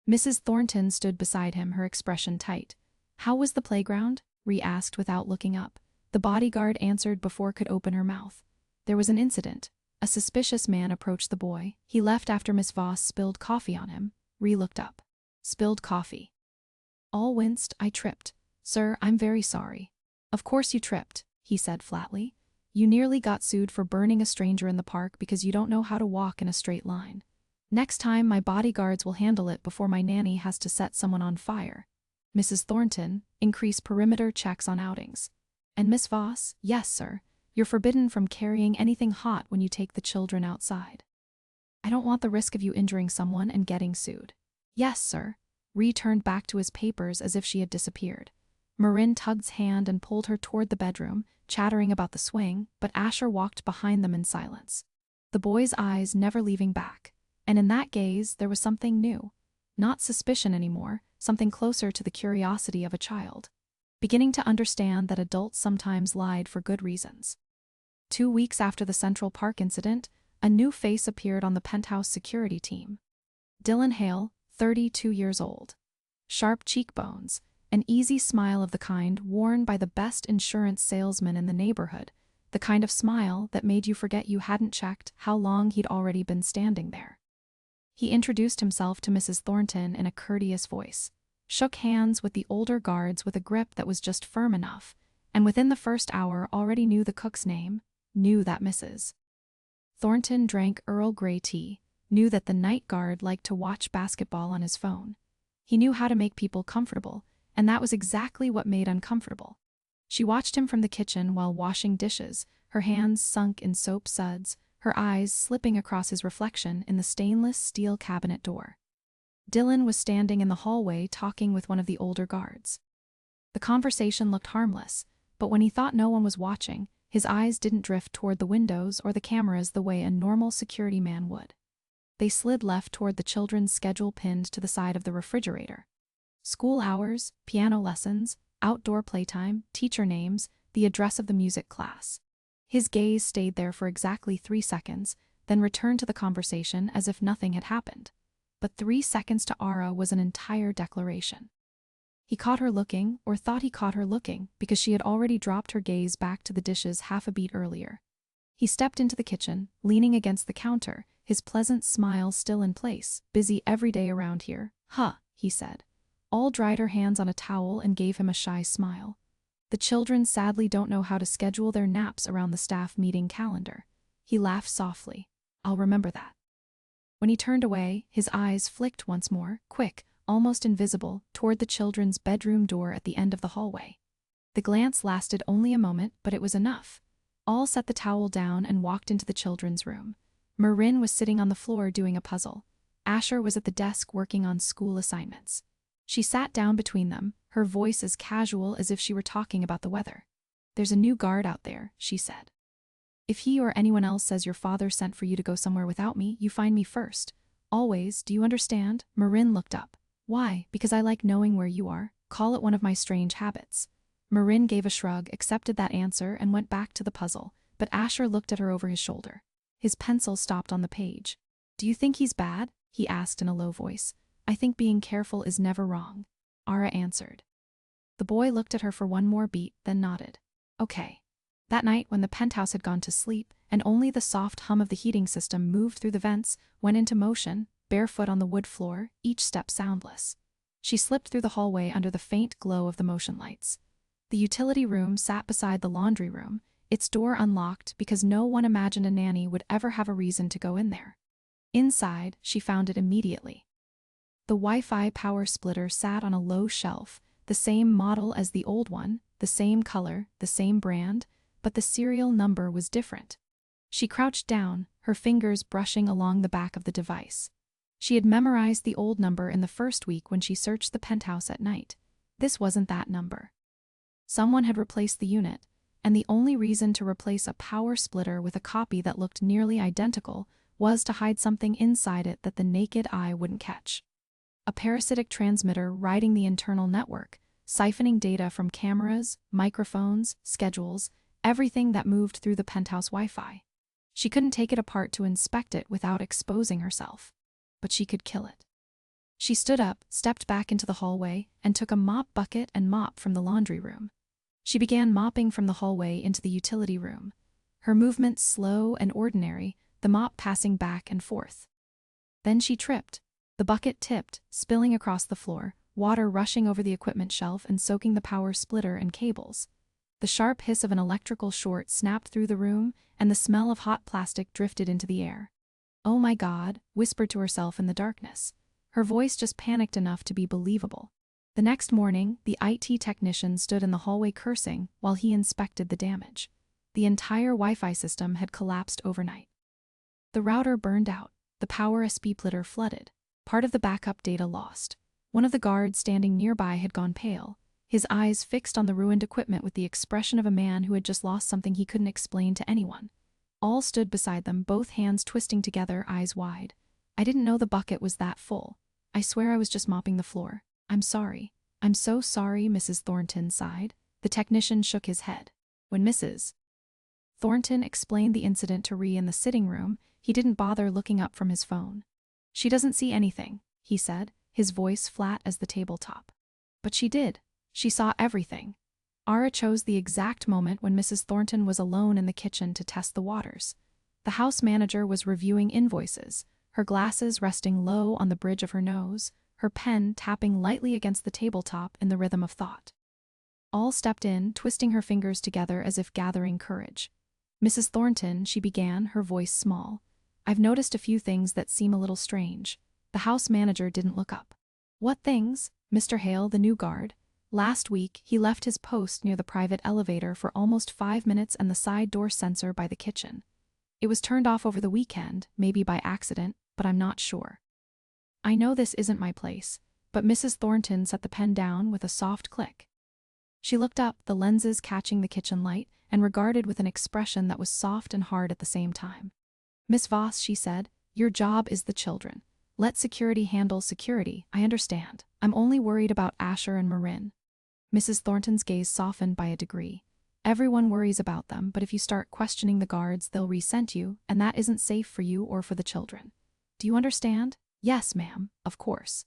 Mrs. Thornton stood beside him, her expression tight. "How was the playground?" Ree asked without looking up. The bodyguard answered before could open her mouth. "There was an incident. A suspicious man approached the boy. He left after Miss Voss spilled coffee on him." Ree looked up. "Spilled coffee." All winced. "I tripped. Sir, I'm very sorry." "Of course you tripped," he said flatly. "You nearly got sued for burning a stranger in the park because you don't know how to walk in a straight line. Next time my bodyguards will handle it before my nanny has to set someone on fire." Mrs. Thornton, increase perimeter checks on outings. "And Miss Voss?" "Yes, sir. You're forbidden from carrying anything hot when you take the children outside." "I don't want the risk of you injuring someone and getting sued." "Yes, sir." Ree turned back to his papers as if she had disappeared. Marin tugged hand and pulled her toward the bedroom, chattering about the swing, but Asher walked behind them in silence. The boy's eyes never leaving back. And in that gaze, there was something new. Not suspicion anymore, something closer to the curiosity of a child. Beginning to understand that adults sometimes lied for good reasons. 2 weeks after the Central Park incident, a new face appeared on the penthouse security team. Dylan Hale, 32 years old. Sharp cheekbones, an easy smile of the kind worn by the best insurance salesman in the neighborhood, the kind of smile that made you forget you hadn't checked how long he'd already been standing there. He introduced himself to Mrs. Thornton in a courteous voice, shook hands with the older guards with a grip that was just firm enough, and within the first hour already knew the cook's name, knew that Mrs. Thornton drank Earl Grey tea, knew that the night guard liked to watch basketball on his phone. He knew how to make people comfortable, and that was exactly what made uncomfortable. She watched him from the kitchen while washing dishes, her hands sunk in soap suds, her eyes slipping across his reflection in the stainless steel cabinet door. Dylan was standing in the hallway talking with one of the older guards. The conversation looked harmless, but when he thought no one was watching, his eyes didn't drift toward the windows or the cameras the way a normal security man would. They slid left toward the children's schedule pinned to the side of the refrigerator. School hours, piano lessons, outdoor playtime, teacher names, the address of the music class. His gaze stayed there for exactly 3 seconds, then returned to the conversation as if nothing had happened. But 3 seconds to Ara was an entire declaration. He caught her looking, or thought he caught her looking, because she had already dropped her gaze back to the dishes half a beat earlier. He stepped into the kitchen, leaning against the counter, his pleasant smile still in place. "Busy every day around here, huh?" he said. All dried her hands on a towel and gave him a shy smile. "The children sadly don't know how to schedule their naps around the staff meeting calendar." He laughed softly. "I'll remember that." When he turned away, his eyes flicked once more, quick, almost invisible, toward the children's bedroom door at the end of the hallway. The glance lasted only a moment, but it was enough. All set the towel down and walked into the children's room. Marin was sitting on the floor doing a puzzle. Asher was at the desk working on school assignments. She sat down between them, her voice as casual as if she were talking about the weather. "There's a new guard out there," she said. "If he or anyone else says your father sent for you to go somewhere without me, you find me first. Always, do you understand?" Marin looked up. "Why? Because I like knowing where you are. Call it one of my strange habits." Marin gave a shrug, accepted that answer, and went back to the puzzle, but Asher looked at her over his shoulder. His pencil stopped on the page. "Do you think he's bad?" he asked in a low voice. "I think being careful is never wrong," Ara answered. The boy looked at her for one more beat, then nodded. "Okay." That night, when the penthouse had gone to sleep, and only the soft hum of the heating system moved through the vents, went into motion, barefoot on the wood floor, each step soundless. She slipped through the hallway under the faint glow of the motion lights. The utility room sat beside the laundry room, its door unlocked because no one imagined a nanny would ever have a reason to go in there. Inside, she found it immediately. The Wi-Fi power splitter sat on a low shelf, the same model as the old one, the same color, the same brand, but the serial number was different. She crouched down, her fingers brushing along the back of the device. She had memorized the old number in the first week when she searched the penthouse at night. This wasn't that number. Someone had replaced the unit, and the only reason to replace a power splitter with a copy that looked nearly identical was to hide something inside it that the naked eye wouldn't catch. A parasitic transmitter riding the internal network, siphoning data from cameras, microphones, schedules, everything that moved through the penthouse Wi-Fi. She couldn't take it apart to inspect it without exposing herself, but she could kill it. She stood up, stepped back into the hallway, and took a mop bucket and mop from the laundry room. She began mopping from the hallway into the utility room. Her movements slow and ordinary, the mop passing back and forth. Then she tripped. The bucket tipped, spilling across the floor, water rushing over the equipment shelf and soaking the power splitter and cables. The sharp hiss of an electrical short snapped through the room, and the smell of hot plastic drifted into the air. "Oh my God," whispered to herself in the darkness. Her voice just panicked enough to be believable. The next morning, the IT technician stood in the hallway cursing while he inspected the damage. The entire Wi-Fi system had collapsed overnight. The router burned out, the power splitter flooded, part of the backup data lost. One of the guards standing nearby had gone pale, his eyes fixed on the ruined equipment with the expression of a man who had just lost something he couldn't explain to anyone. All stood beside them, both hands twisting together, eyes wide. "I didn't know the bucket was that full. I swear I was just mopping the floor. I'm sorry. I'm so sorry," Mrs. Thornton sighed. The technician shook his head. When Mrs. Thornton explained the incident to Ree in the sitting room, he didn't bother looking up from his phone. "She doesn't see anything," he said, his voice flat as the tabletop. But she did. She saw everything. Ara chose the exact moment when Mrs. Thornton was alone in the kitchen to test the waters. The house manager was reviewing invoices, her glasses resting low on the bridge of her nose, her pen tapping lightly against the tabletop in the rhythm of thought. All stepped in, twisting her fingers together as if gathering courage. "Mrs. Thornton," she began, her voice small, "I've noticed a few things that seem a little strange." The house manager didn't look up. "What things?" "Mr. Hale, the new guard. Last week, he left his post near the private elevator for almost 5 minutes and the side door sensor by the kitchen. It was turned off over the weekend, maybe by accident, but I'm not sure. I know this isn't my place," but Mrs. Thornton set the pen down with a soft click. She looked up, the lenses catching the kitchen light, and regarded with an expression that was soft and hard at the same time. "Miss Voss," she said, "your job is the children. Let security handle security, I understand. I'm only worried about Asher and Marin." Mrs. Thornton's gaze softened by a degree. "Everyone worries about them, but if you start questioning the guards, they'll resent you, and that isn't safe for you or for the children. Do you understand?" "Yes, ma'am, of course."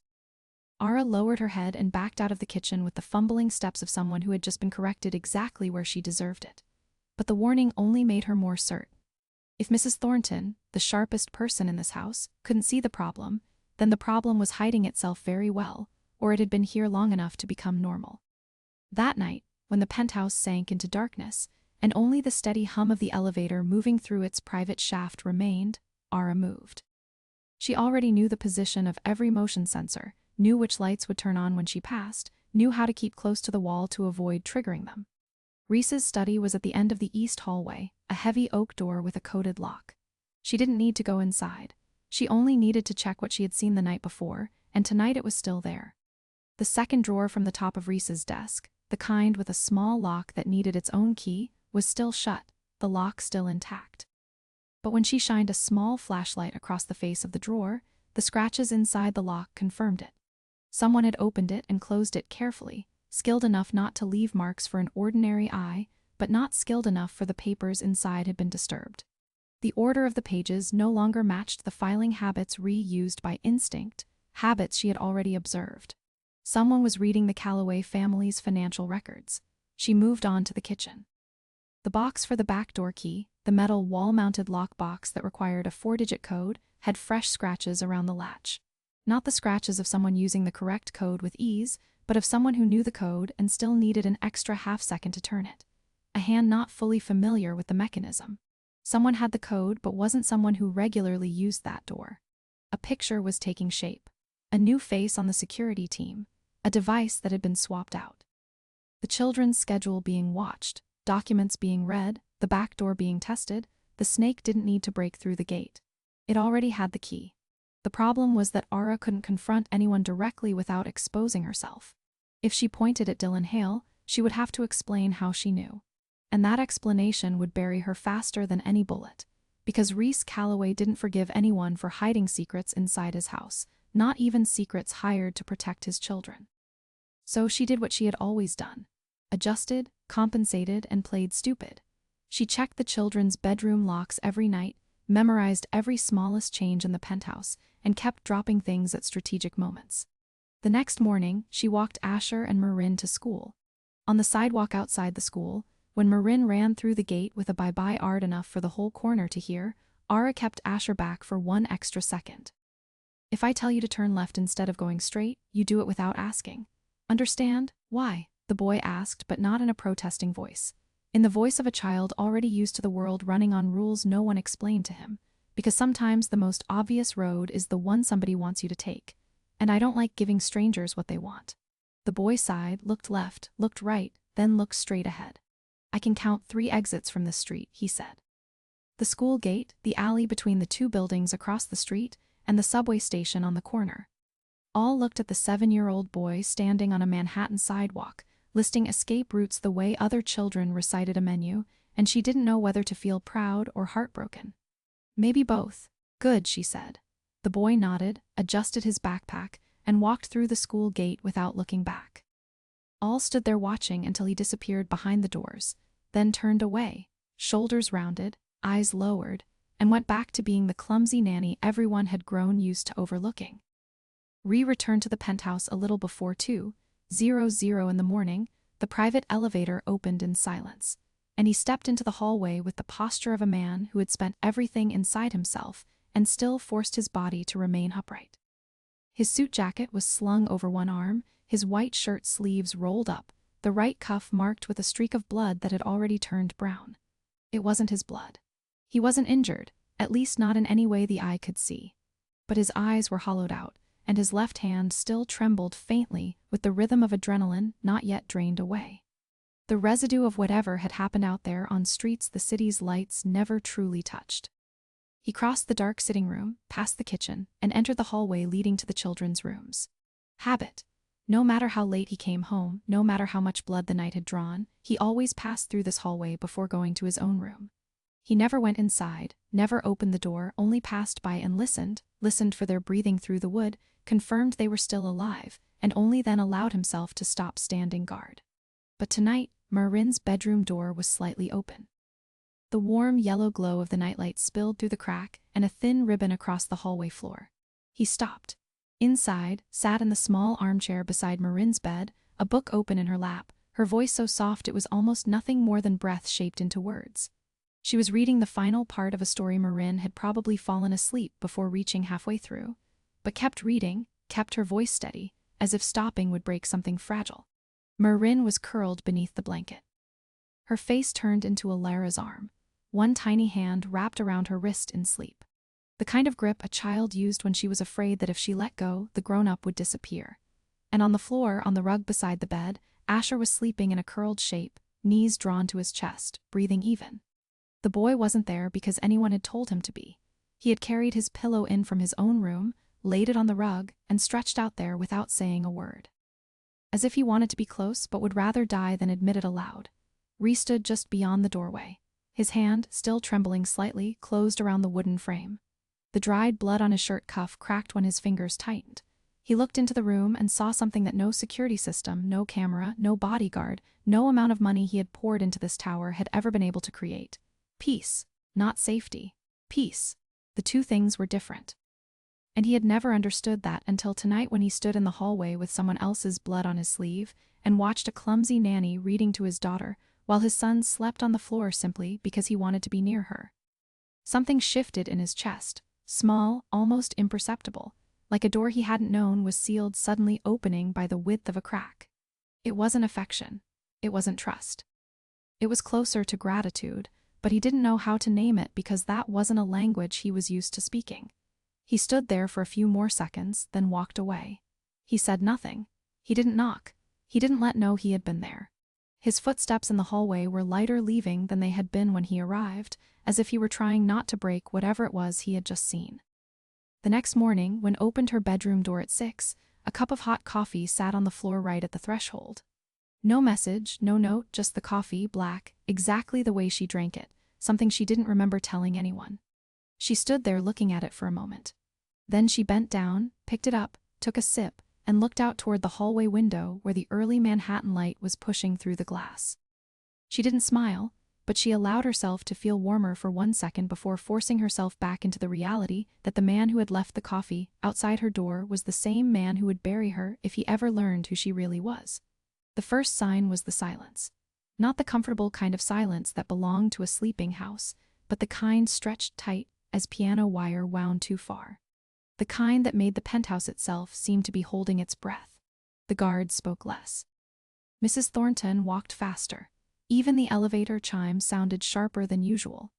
Ara lowered her head and backed out of the kitchen with the fumbling steps of someone who had just been corrected exactly where she deserved it. But the warning only made her more certain. If Mrs. Thornton, the sharpest person in this house, couldn't see the problem, then the problem was hiding itself very well, or it had been here long enough to become normal. That night, when the penthouse sank into darkness, and only the steady hum of the elevator moving through its private shaft remained, Ara moved. She already knew the position of every motion sensor, knew which lights would turn on when she passed, knew how to keep close to the wall to avoid triggering them. Reese's study was at the end of the east hallway, a heavy oak door with a coded lock. She didn't need to go inside. She only needed to check what she had seen the night before, and tonight it was still there. The second drawer from the top of Reese's desk, the kind with a small lock that needed its own key, was still shut, the lock still intact. But when she shined a small flashlight across the face of the drawer, the scratches inside the lock confirmed it. Someone had opened it and closed it carefully, skilled enough not to leave marks for an ordinary eye, but not skilled enough for the papers inside had been disturbed. The order of the pages no longer matched the filing habits reused by instinct, habits she had already observed. Someone was reading the Calloway family's financial records. She moved on to the kitchen. The box for the back door key, the metal wall-mounted lock box that required a 4-digit code, had fresh scratches around the latch. Not the scratches of someone using the correct code with ease, but of someone who knew the code and still needed an extra half-second to turn it. A hand not fully familiar with the mechanism. Someone had the code but wasn't someone who regularly used that door. A picture was taking shape. A new face on the security team. A device that had been swapped out. The children's schedule being watched, documents being read, the back door being tested, the snake didn't need to break through the gate. It already had the key. The problem was that Ara couldn't confront anyone directly without exposing herself. If she pointed at Dylan Hale, she would have to explain how she knew. And that explanation would bury her faster than any bullet. Because Reese Calloway didn't forgive anyone for hiding secrets inside his house, not even secrets hired to protect his children. So she did what she had always done. Adjusted, compensated, and played stupid. She checked the children's bedroom locks every night, memorized every smallest change in the penthouse, and kept dropping things at strategic moments. The next morning, she walked Asher and Marin to school. On the sidewalk outside the school, when Marin ran through the gate with a bye-bye art enough for the whole corner to hear, Ara kept Asher back for 1 extra second. If I tell you to turn left instead of going straight, you do it without asking. Understand? Why? The boy asked, but not in a protesting voice. In the voice of a child already used to the world running on rules no one explained to him. Because sometimes the most obvious road is the one somebody wants you to take. And I don't like giving strangers what they want. The boy sighed, looked left, looked right, then looked straight ahead. I can count 3 exits from this street, he said. The school gate, the alley between the 2 buildings across the street, and the subway station on the corner. All looked at the 7-year-old boy standing on a Manhattan sidewalk, listing escape routes the way other children recited a menu, and she didn't know whether to feel proud or heartbroken. Maybe both. Good, she said. The boy nodded, adjusted his backpack, and walked through the school gate without looking back. All stood there watching until he disappeared behind the doors, then turned away, shoulders rounded, eyes lowered, and went back to being the clumsy nanny everyone had grown used to overlooking. Ree returned to the penthouse a little before 2:00 in the morning. The private elevator opened in silence, and he stepped into the hallway with the posture of a man who had spent everything inside himself and still forced his body to remain upright. His suit jacket was slung over one arm, his white shirt sleeves rolled up, the right cuff marked with a streak of blood that had already turned brown. It wasn't his blood. He wasn't injured, at least not in any way the eye could see. But his eyes were hollowed out, and his left hand still trembled faintly with the rhythm of adrenaline not yet drained away. The residue of whatever had happened out there on streets the city's lights never truly touched. He crossed the dark sitting room, past the kitchen, and entered the hallway leading to the children's rooms. Habit. No matter how late he came home, no matter how much blood the night had drawn, he always passed through this hallway before going to his own room. He never went inside, never opened the door, only passed by and listened for their breathing through the wood, confirmed they were still alive, and only then allowed himself to stop standing guard. But tonight, Marin's bedroom door was slightly open. The warm yellow glow of the nightlight spilled through the crack and a thin ribbon across the hallway floor. He stopped. Inside, sat in the small armchair beside Marin's bed, a book open in her lap, her voice so soft it was almost nothing more than breath shaped into words. She was reading the final part of a story Marin had probably fallen asleep before reaching halfway through, but kept reading, kept her voice steady, as if stopping would break something fragile. Marin was curled beneath the blanket. Her face turned into Alara's arm, one tiny hand wrapped around her wrist in sleep. The kind of grip a child used when she was afraid that if she let go, the grown-up would disappear. And on the floor, on the rug beside the bed, Asher was sleeping in a curled shape, knees drawn to his chest, breathing even. The boy wasn't there because anyone had told him to be. He had carried his pillow in from his own room, laid it on the rug, and stretched out there without saying a word. As if he wanted to be close but would rather die than admit it aloud. Rhys stood just beyond the doorway. His hand, still trembling slightly, closed around the wooden frame. The dried blood on his shirt cuff cracked when his fingers tightened. He looked into the room and saw something that no security system, no camera, no bodyguard, no amount of money he had poured into this tower had ever been able to create. Peace, not safety. Peace. The two things were different. And he had never understood that until tonight when he stood in the hallway with someone else's blood on his sleeve and watched a clumsy nanny reading to his daughter while his son slept on the floor simply because he wanted to be near her. Something shifted in his chest, small, almost imperceptible, like a door he hadn't known was sealed suddenly opening by the width of a crack. It wasn't affection. It wasn't trust. It was closer to gratitude, but he didn't know how to name it because that wasn't a language he was used to speaking. He stood there for a few more seconds, then walked away. He said nothing. He didn't knock. He didn't let know he had been there. His footsteps in the hallway were lighter leaving than they had been when he arrived, as if he were trying not to break whatever it was he had just seen. The next morning, when opened her bedroom door at 6, a cup of hot coffee sat on the floor right at the threshold. No message, no note, just the coffee, black, exactly the way she drank it, something she didn't remember telling anyone. She stood there looking at it for a moment. Then she bent down, picked it up, took a sip, and looked out toward the hallway window where the early Manhattan light was pushing through the glass. She didn't smile, but she allowed herself to feel warmer for 1 second before forcing herself back into the reality that the man who had left the coffee outside her door was the same man who would bury her if he ever learned who she really was. The first sign was the silence. Not the comfortable kind of silence that belonged to a sleeping house, but the kind stretched tight as piano wire wound too far. The kind that made the penthouse itself seem to be holding its breath. The guard spoke less. Mrs. Thornton walked faster. Even the elevator chime sounded sharper than usual.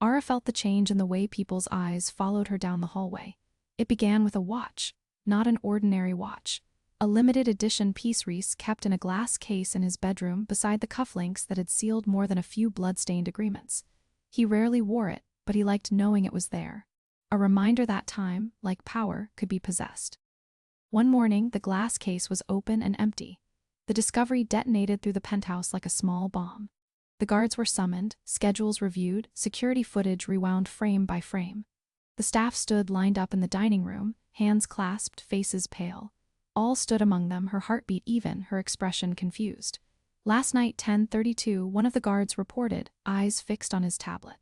Ara felt the change in the way people's eyes followed her down the hallway. It began with a watch, not an ordinary watch. A limited edition piece Rhys kept in a glass case in his bedroom beside the cufflinks that had sealed more than a few blood-stained agreements. He rarely wore it, but he liked knowing it was there. A reminder that time, like power, could be possessed. One morning, the glass case was open and empty. The discovery detonated through the penthouse like a small bomb. The guards were summoned, schedules reviewed, security footage rewound frame by frame. The staff stood lined up in the dining room, hands clasped, faces pale. All stood among them, her heartbeat even, her expression confused. Last night, 10:32, one of the guards reported, eyes fixed on his tablet.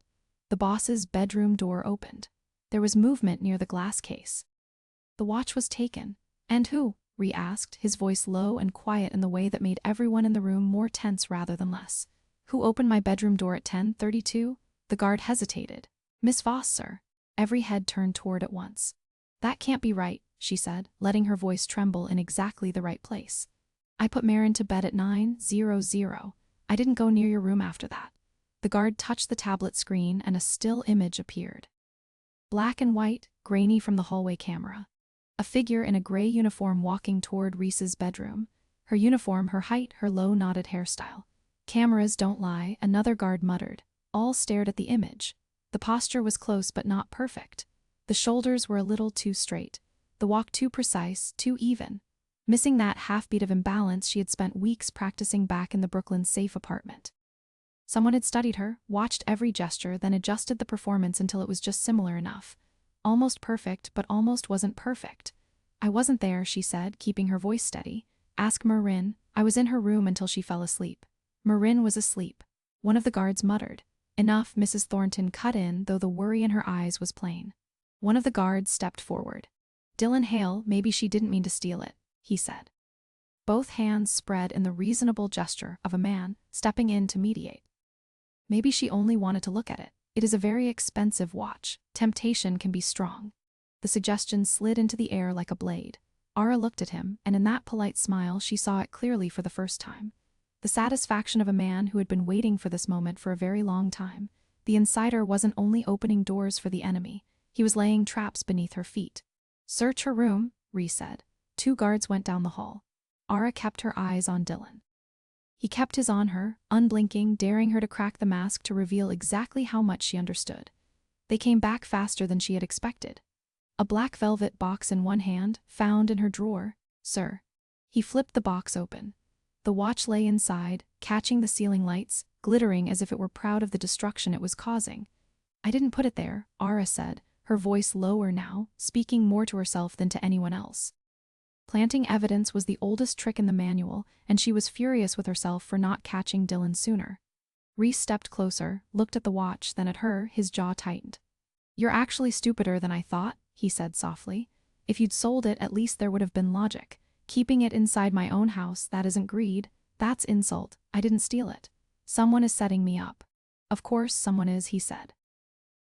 The boss's bedroom door opened. There was movement near the glass case. The watch was taken. And who? Rhys asked, his voice low and quiet in the way that made everyone in the room more tense rather than less. Who opened my bedroom door at 10:32? The guard hesitated. Miss Voss, sir. Every head turned toward at once. That can't be right, she said, letting her voice tremble in exactly the right place. I put Marin to bed at 9:00. I didn't go near your room after that. The guard touched the tablet screen and a still image appeared. Black and white, grainy from the hallway camera. A figure in a gray uniform walking toward Rhys's bedroom. Her uniform, her height, her low knotted hairstyle. Cameras don't lie, another guard muttered. All stared at the image. The posture was close but not perfect. The shoulders were a little too straight. The walk too precise, too even. Missing that half-beat of imbalance she had spent weeks practicing back in the Brooklyn safe apartment. Someone had studied her, watched every gesture, then adjusted the performance until it was just similar enough. Almost perfect, but almost wasn't perfect. I wasn't there, she said, keeping her voice steady. Ask Marin. I was in her room until she fell asleep. Marin was asleep. One of the guards muttered. Enough, Mrs. Thornton cut in, though the worry in her eyes was plain. One of the guards stepped forward. Dylan Hale, maybe she didn't mean to steal it, he said. Both hands spread in the reasonable gesture of a man stepping in to mediate. Maybe she only wanted to look at it. It is a very expensive watch. Temptation can be strong. The suggestion slid into the air like a blade. Ara looked at him, and in that polite smile she saw it clearly for the first time. The satisfaction of a man who had been waiting for this moment for a very long time. The insider wasn't only opening doors for the enemy. He was laying traps beneath her feet. "Search her room," Reese said. 2 guards went down the hall. Ara kept her eyes on Dylan. He kept his on her, unblinking, daring her to crack the mask to reveal exactly how much she understood. They came back faster than she had expected. A black velvet box in one hand, found in her drawer. "Sir." He flipped the box open. The watch lay inside, catching the ceiling lights, glittering as if it were proud of the destruction it was causing. "I didn't put it there," Ara said, her voice lower now, speaking more to herself than to anyone else. Planting evidence was the oldest trick in the manual, and she was furious with herself for not catching Dylan sooner. Reese stepped closer, looked at the watch, then at her, his jaw tightened. "You're actually stupider than I thought," he said softly. "If you'd sold it, at least there would have been logic. Keeping it inside my own house, that isn't greed. That's insult. I didn't steal it. Someone is setting me up." "Of course someone is," he said.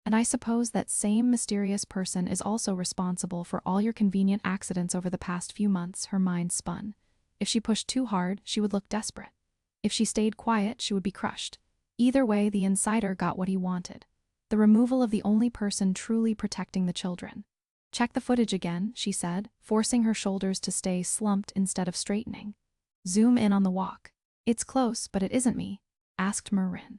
"And I suppose that same mysterious person is also responsible for all your convenient accidents over the past few months." Her mind spun. If she pushed too hard, she would look desperate. If she stayed quiet, she would be crushed. Either way, the insider got what he wanted. The removal of the only person truly protecting the children. "Check the footage again," she said, forcing her shoulders to stay slumped instead of straightening. "Zoom in on the walk." "It's close, but it isn't me," asked Marin.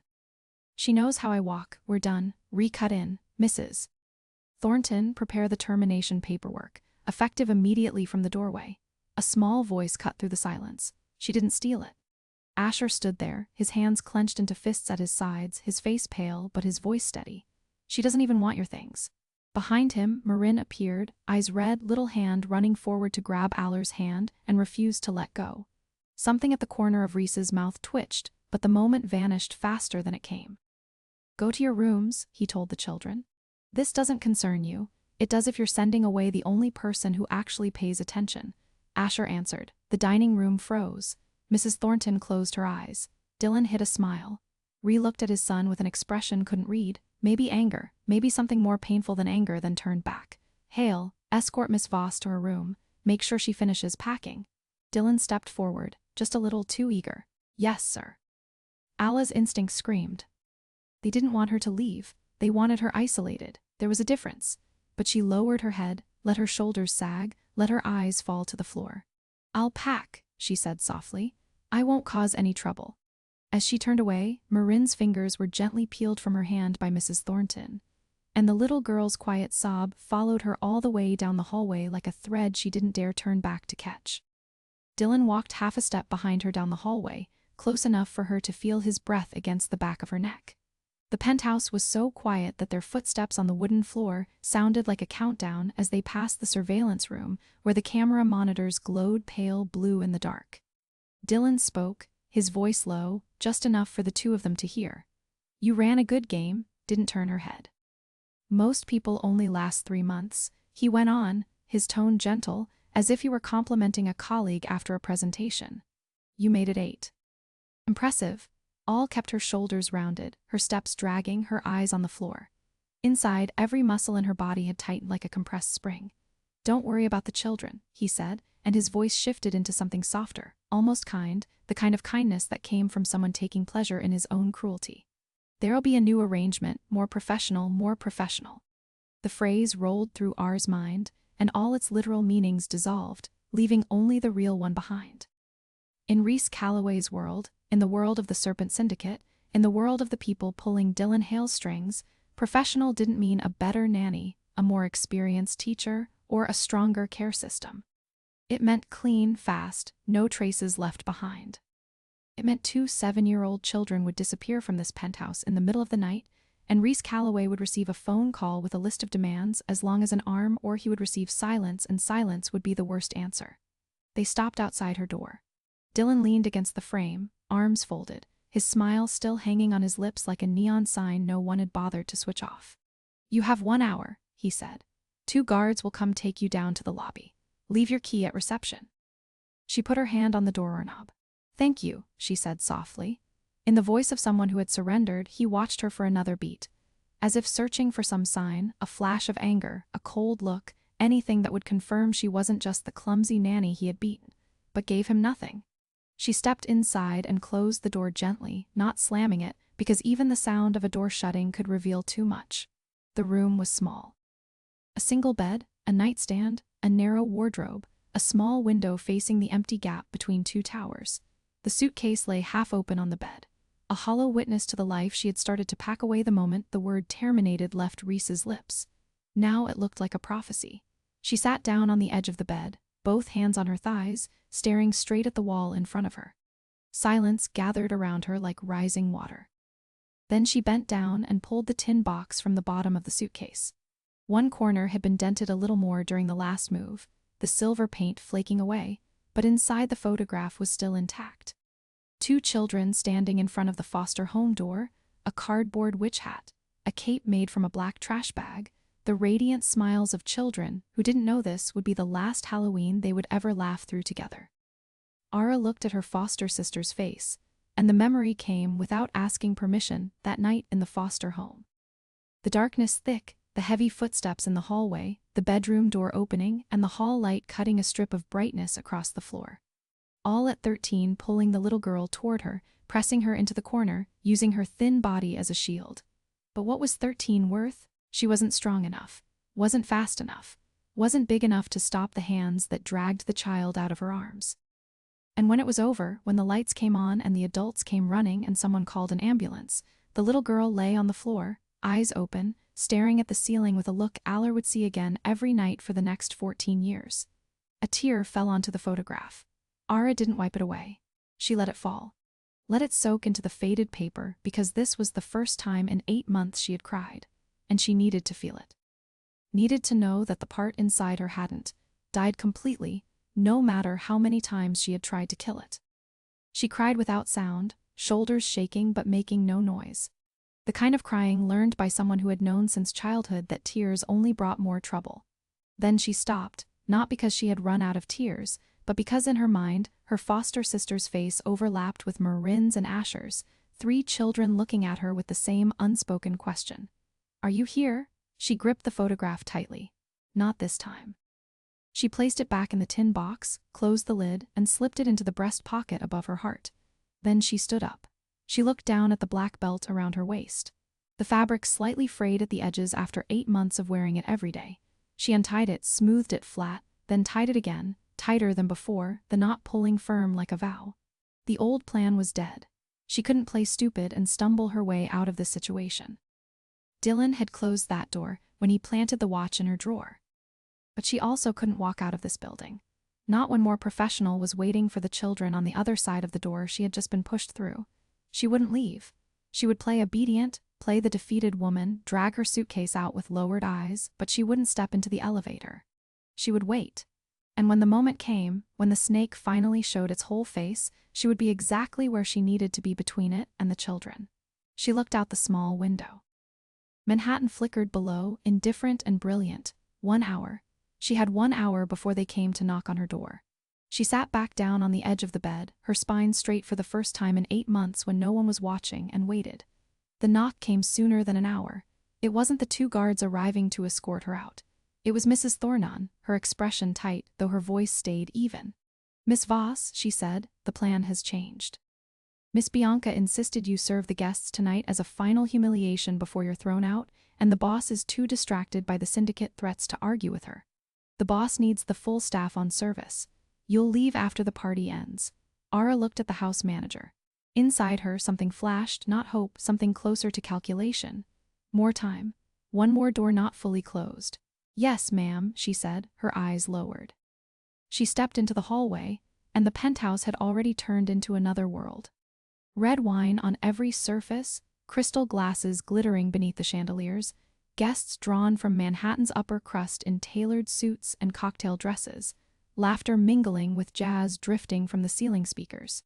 "She knows how I walk. We're done. Recut in, Mrs. Thornton, prepare the termination paperwork, effective immediately from the doorway." A small voice cut through the silence. "She didn't steal it." Asher stood there, his hands clenched into fists at his sides, his face pale but his voice steady. "She doesn't even want your things." Behind him, Marin appeared, eyes red, little hand running forward to grab Aller's hand and refused to let go. Something at the corner of Reese's mouth twitched, but the moment vanished faster than it came. "Go to your rooms," he told the children. "This doesn't concern you. It does if you're sending away the only person who actually pays attention." Asher answered. The dining room froze. Mrs. Thornton closed her eyes. Dylan hid a smile. Ree looked at his son with an expression couldn't read. Maybe anger, maybe something more painful than anger, then turned back. "Hale, escort Miss Voss to her room. Make sure she finishes packing." Dylan stepped forward, just a little too eager. "Yes, sir." Alla's instinct screamed. They didn't want her to leave. They wanted her isolated. There was a difference. But she lowered her head, let her shoulders sag, let her eyes fall to the floor. "I'll pack," she said softly. "I won't cause any trouble." As she turned away, Marin's fingers were gently peeled from her hand by Mrs. Thornton. And the little girl's quiet sob followed her all the way down the hallway like a thread she didn't dare turn back to catch. Dylan walked half a step behind her down the hallway, close enough for her to feel his breath against the back of her neck. The penthouse was so quiet that their footsteps on the wooden floor sounded like a countdown as they passed the surveillance room where the camera monitors glowed pale blue in the dark. Dylan spoke, his voice low, just enough for the two of them to hear. "You ran a good game," didn't turn her head. "Most people only last 3 months," he went on, his tone gentle, as if he were complimenting a colleague after a presentation. "You made it 8. Impressive." All kept her shoulders rounded, her steps dragging, her eyes on the floor. Inside, every muscle in her body had tightened like a compressed spring. "Don't worry about the children," he said, and his voice shifted into something softer, almost kind, the kind of kindness that came from someone taking pleasure in his own cruelty. "There'll be a new arrangement, more professional, more professional." The phrase rolled through R's mind, and all its literal meanings dissolved, leaving only the real one behind. In Reese Calloway's world, in the world of the Serpent Syndicate, in the world of the people pulling Dylan Hale's strings, professional didn't mean a better nanny, a more experienced teacher, or a stronger care system. It meant clean, fast, no traces left behind. It meant 2 7-year-old children would disappear from this penthouse in the middle of the night, and Reese Calloway would receive a phone call with a list of demands as long as an arm, or he would receive silence, and silence would be the worst answer. They stopped outside her door. Dylan leaned against the frame, arms folded, his smile still hanging on his lips like a neon sign no one had bothered to switch off. "You have 1 hour," he said. 2 guards will come take you down to the lobby. Leave your key at reception." She put her hand on the doorknob. "Thank you," she said softly. In the voice of someone who had surrendered, he watched her for another beat. As if searching for some sign, a flash of anger, a cold look, anything that would confirm she wasn't just the clumsy nanny he had beaten, but gave him nothing. She stepped inside and closed the door gently, not slamming it, because even the sound of a door shutting could reveal too much. The room was small. A single bed, a nightstand, a narrow wardrobe, a small window facing the empty gap between two towers. The suitcase lay half open on the bed, a hollow witness to the life she had started to pack away the moment the word terminated left Reese's lips. Now it looked like a prophecy. She sat down on the edge of the bed, both hands on her thighs, staring straight at the wall in front of her. Silence gathered around her like rising water. Then she bent down and pulled the tin box from the bottom of the suitcase. One corner had been dented a little more during the last move, the silver paint flaking away, but inside the photograph was still intact. Two children standing in front of the foster home door, a cardboard witch hat, a cape made from a black trash bag, the radiant smiles of children who didn't know this would be the last Halloween they would ever laugh through together. Ara looked at her foster sister's face, and the memory came without asking permission that night in the foster home. The darkness thick, the heavy footsteps in the hallway, the bedroom door opening, and the hall light cutting a strip of brightness across the floor. All at 13, pulling the little girl toward her, pressing her into the corner, using her thin body as a shield. But what was 13 worth? She wasn't strong enough, wasn't fast enough, wasn't big enough to stop the hands that dragged the child out of her arms. And when it was over, when the lights came on and the adults came running and someone called an ambulance, the little girl lay on the floor, eyes open, staring at the ceiling with a look Aller would see again every night for the next 14 years. A tear fell onto the photograph. Ara didn't wipe it away. She let it fall. Let it soak into the faded paper because this was the first time in 8 months she had cried, and she needed to feel it. Needed to know that the part inside her hadn't died completely, no matter how many times she had tried to kill it. She cried without sound, shoulders shaking but making no noise. The kind of crying learned by someone who had known since childhood that tears only brought more trouble. Then she stopped, not because she had run out of tears, but because in her mind, her foster sister's face overlapped with Marin's and Asher's, 3 children looking at her with the same unspoken question. "Are you here?" She gripped the photograph tightly. Not this time. She placed it back in the tin box, closed the lid, and slipped it into the breast pocket above her heart. Then she stood up. She looked down at the black belt around her waist. The fabric slightly frayed at the edges after 8 months of wearing it every day. She untied it, smoothed it flat, then tied it again, tighter than before, the knot pulling firm like a vow. The old plan was dead. She couldn't play stupid and stumble her way out of this situation. Dylan had closed that door when he planted the watch in her drawer. But she also couldn't walk out of this building. Not when more professional was waiting for the children on the other side of the door she had just been pushed through. She wouldn't leave. She would play obedient, play the defeated woman, drag her suitcase out with lowered eyes, but she wouldn't step into the elevator. She would wait. And when the moment came, when the snake finally showed its whole face, she would be exactly where she needed to be between it and the children. She looked out the small window. Manhattan flickered below, indifferent and brilliant. 1 hour. She had 1 hour before they came to knock on her door. She sat back down on the edge of the bed, her spine straight for the first time in 8 months when no one was watching, and waited. The knock came sooner than an hour. It wasn't the 2 guards arriving to escort her out. It was Mrs. Thornon, her expression tight, though her voice stayed even. "Miss Voss," she said, "the plan has changed. Miss Bianca insisted you serve the guests tonight as a final humiliation before you're thrown out, and the boss is too distracted by the syndicate threats to argue with her. The boss needs the full staff on service. You'll leave after the party ends." Ara looked at the house manager. Inside her, something flashed, not hope, something closer to calculation. More time. One more door not fully closed. "Yes, ma'am," she said, her eyes lowered. She stepped into the hallway, and the penthouse had already turned into another world. Red wine on every surface, crystal glasses glittering beneath the chandeliers, guests drawn from Manhattan's upper crust in tailored suits and cocktail dresses, laughter mingling with jazz drifting from the ceiling speakers.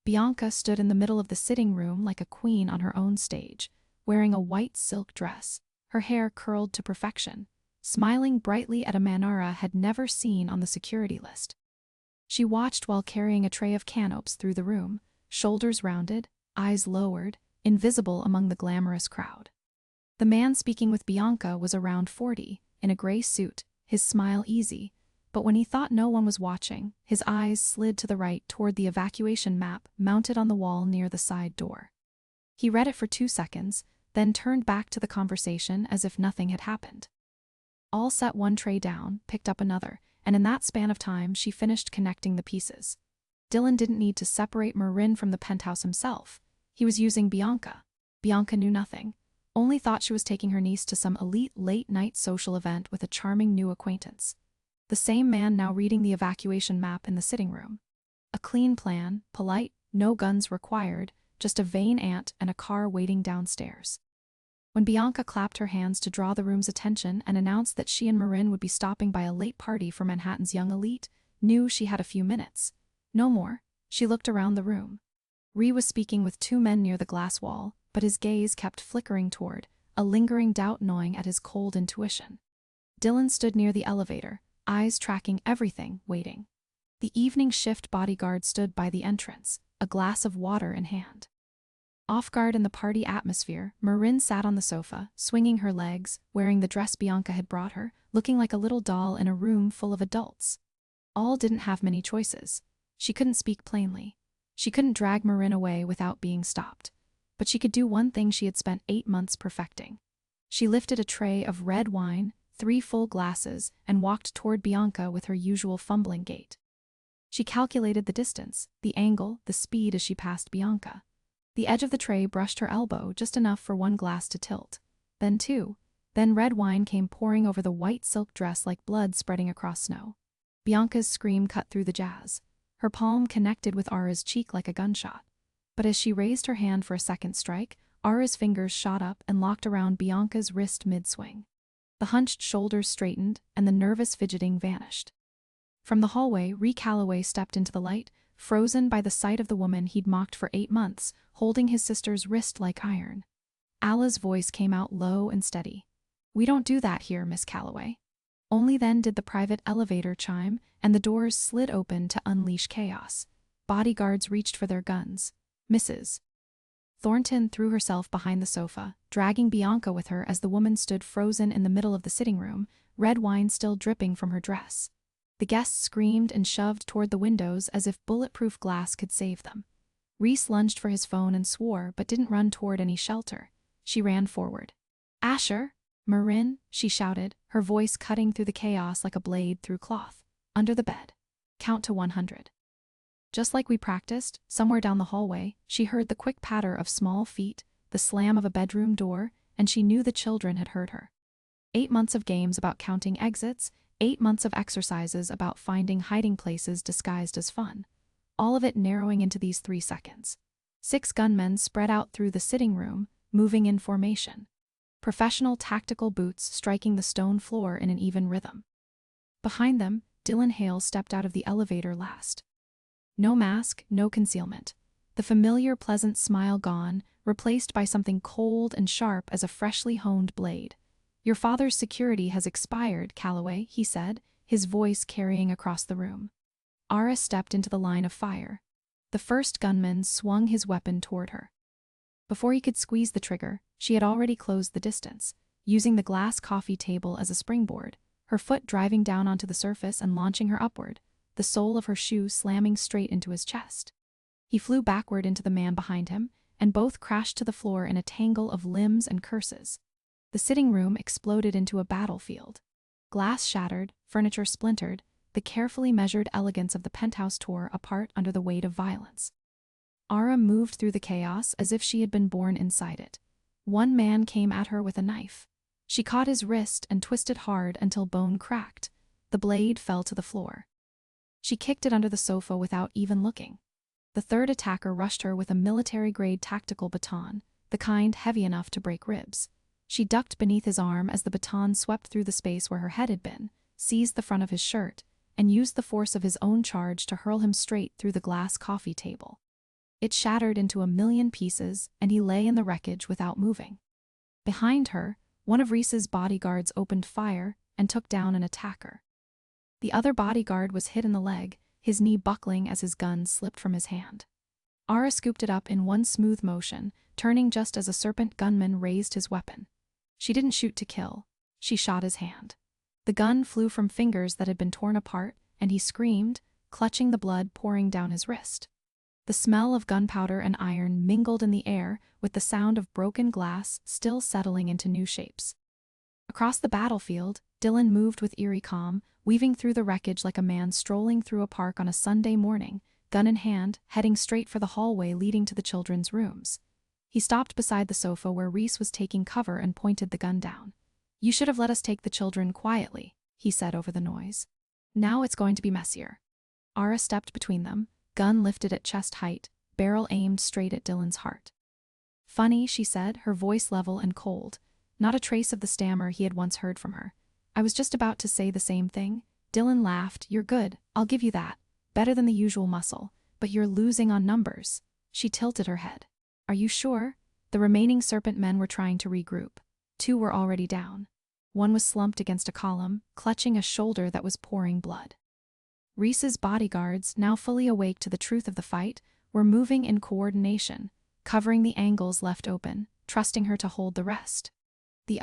Bianca stood in the middle of the sitting room like a queen on her own stage, wearing a white silk dress, her hair curled to perfection, smiling brightly at a man Ara had never seen on the security list. She watched while carrying a tray of canapes through the room, shoulders rounded, eyes lowered, invisible among the glamorous crowd. The man speaking with Bianca was around 40, in a gray suit, his smile easy, but when he thought no one was watching, his eyes slid to the right toward the evacuation map mounted on the wall near the side door. He read it for 2 seconds, then turned back to the conversation as if nothing had happened. All set one tray down, picked up another, and in that span of time she finished connecting the pieces. Dylan didn't need to separate Marin from the penthouse himself. He was using Bianca. Bianca knew nothing, only thought she was taking her niece to some elite late-night social event with a charming new acquaintance. The same man now reading the evacuation map in the sitting room. A clean plan, polite, no guns required, just a vain aunt and a car waiting downstairs. When Bianca clapped her hands to draw the room's attention and announced that she and Marin would be stopping by a late party for Manhattan's young elite, knew she had a few minutes. No more. She looked around the room. Ree was speaking with two men near the glass wall, but his gaze kept flickering toward, a lingering doubt gnawing at his cold intuition. Dylan stood near the elevator, eyes tracking everything, waiting. The evening shift bodyguard stood by the entrance, a glass of water in hand. Off guard in the party atmosphere, Marin sat on the sofa, swinging her legs, wearing the dress Bianca had brought her, looking like a little doll in a room full of adults. All didn't have many choices. She couldn't speak plainly. She couldn't drag Marin away without being stopped. But she could do one thing she had spent 8 months perfecting. She lifted a tray of red wine, 3 full glasses, and walked toward Bianca with her usual fumbling gait. She calculated the distance, the angle, the speed as she passed Bianca. The edge of the tray brushed her elbow just enough for one glass to tilt. Then 2. Then red wine came pouring over the white silk dress like blood spreading across snow. Bianca's scream cut through the jazz. Her palm connected with Ara's cheek like a gunshot. But as she raised her hand for a second strike, Ara's fingers shot up and locked around Bianca's wrist mid-swing. The hunched shoulders straightened, and the nervous fidgeting vanished. From the hallway, Ree Calloway stepped into the light, frozen by the sight of the woman he'd mocked for 8 months, holding his sister's wrist like iron. Alla's voice came out low and steady. "We don't do that here, Miss Calloway." Only then did the private elevator chime, and the doors slid open to unleash chaos. Bodyguards reached for their guns. "Mrs. Thornton threw herself behind the sofa, dragging Bianca with her as the woman stood frozen in the middle of the sitting room, red wine still dripping from her dress. The guests screamed and shoved toward the windows as if bulletproof glass could save them. Reese lunged for his phone and swore, but didn't run toward any shelter. She ran forward. "Asher? Marin?" she shouted, her voice cutting through the chaos like a blade through cloth. "Under the bed. Count to 100. Just like we practiced, somewhere down the hallway, she heard the quick patter of small feet, the slam of a bedroom door, and she knew the children had heard her. 8 months of games about counting exits, 8 months of exercises about finding hiding places disguised as fun. All of it narrowing into these 3 seconds. 6 gunmen spread out through the sitting room, moving in formation. Professional tactical boots striking the stone floor in an even rhythm. Behind them, Dylan Hale stepped out of the elevator last. No mask, no concealment. The familiar pleasant smile gone, replaced by something cold and sharp as a freshly honed blade. "Your father's security has expired, Calloway," he said, his voice carrying across the room. Ara stepped into the line of fire. The first gunman swung his weapon toward her. Before he could squeeze the trigger, she had already closed the distance, using the glass coffee table as a springboard, her foot driving down onto the surface and launching her upward, the sole of her shoe slamming straight into his chest. He flew backward into the man behind him, and both crashed to the floor in a tangle of limbs and curses. The sitting room exploded into a battlefield. Glass shattered, furniture splintered, the carefully measured elegance of the penthouse tore apart under the weight of violence. Ara moved through the chaos as if she had been born inside it. One man came at her with a knife. She caught his wrist and twisted hard until bone cracked. The blade fell to the floor. She kicked it under the sofa without even looking. The third attacker rushed her with a military-grade tactical baton, the kind heavy enough to break ribs. She ducked beneath his arm as the baton swept through the space where her head had been, seized the front of his shirt, and used the force of his own charge to hurl him straight through the glass coffee table. It shattered into a million pieces, and he lay in the wreckage without moving. Behind her, one of Reese's bodyguards opened fire and took down an attacker. The other bodyguard was hit in the leg, his knee buckling as his gun slipped from his hand. Ara scooped it up in one smooth motion, turning just as a serpent gunman raised his weapon. She didn't shoot to kill. She shot his hand. The gun flew from fingers that had been torn apart, and he screamed, clutching the blood pouring down his wrist. The smell of gunpowder and iron mingled in the air with the sound of broken glass still settling into new shapes. Across the battlefield, Dylan moved with eerie calm, weaving through the wreckage like a man strolling through a park on a Sunday morning, gun in hand, heading straight for the hallway leading to the children's rooms. He stopped beside the sofa where Reese was taking cover and pointed the gun down. "You should have let us take the children quietly," he said over the noise. "Now it's going to be messier." Ara stepped between them, gun lifted at chest height, barrel aimed straight at Dylan's heart. "Funny," she said, her voice level and cold, not a trace of the stammer he had once heard from her. "I was just about to say the same thing." Dylan laughed. "You're good, I'll give you that. Better than the usual muscle. But you're losing on numbers." She tilted her head. "Are you sure?" The remaining serpent men were trying to regroup. 2 were already down. 1 was slumped against a column, clutching a shoulder that was pouring blood. Reese's bodyguards, now fully awake to the truth of the fight, were moving in coordination, covering the angles left open, trusting her to hold the rest. The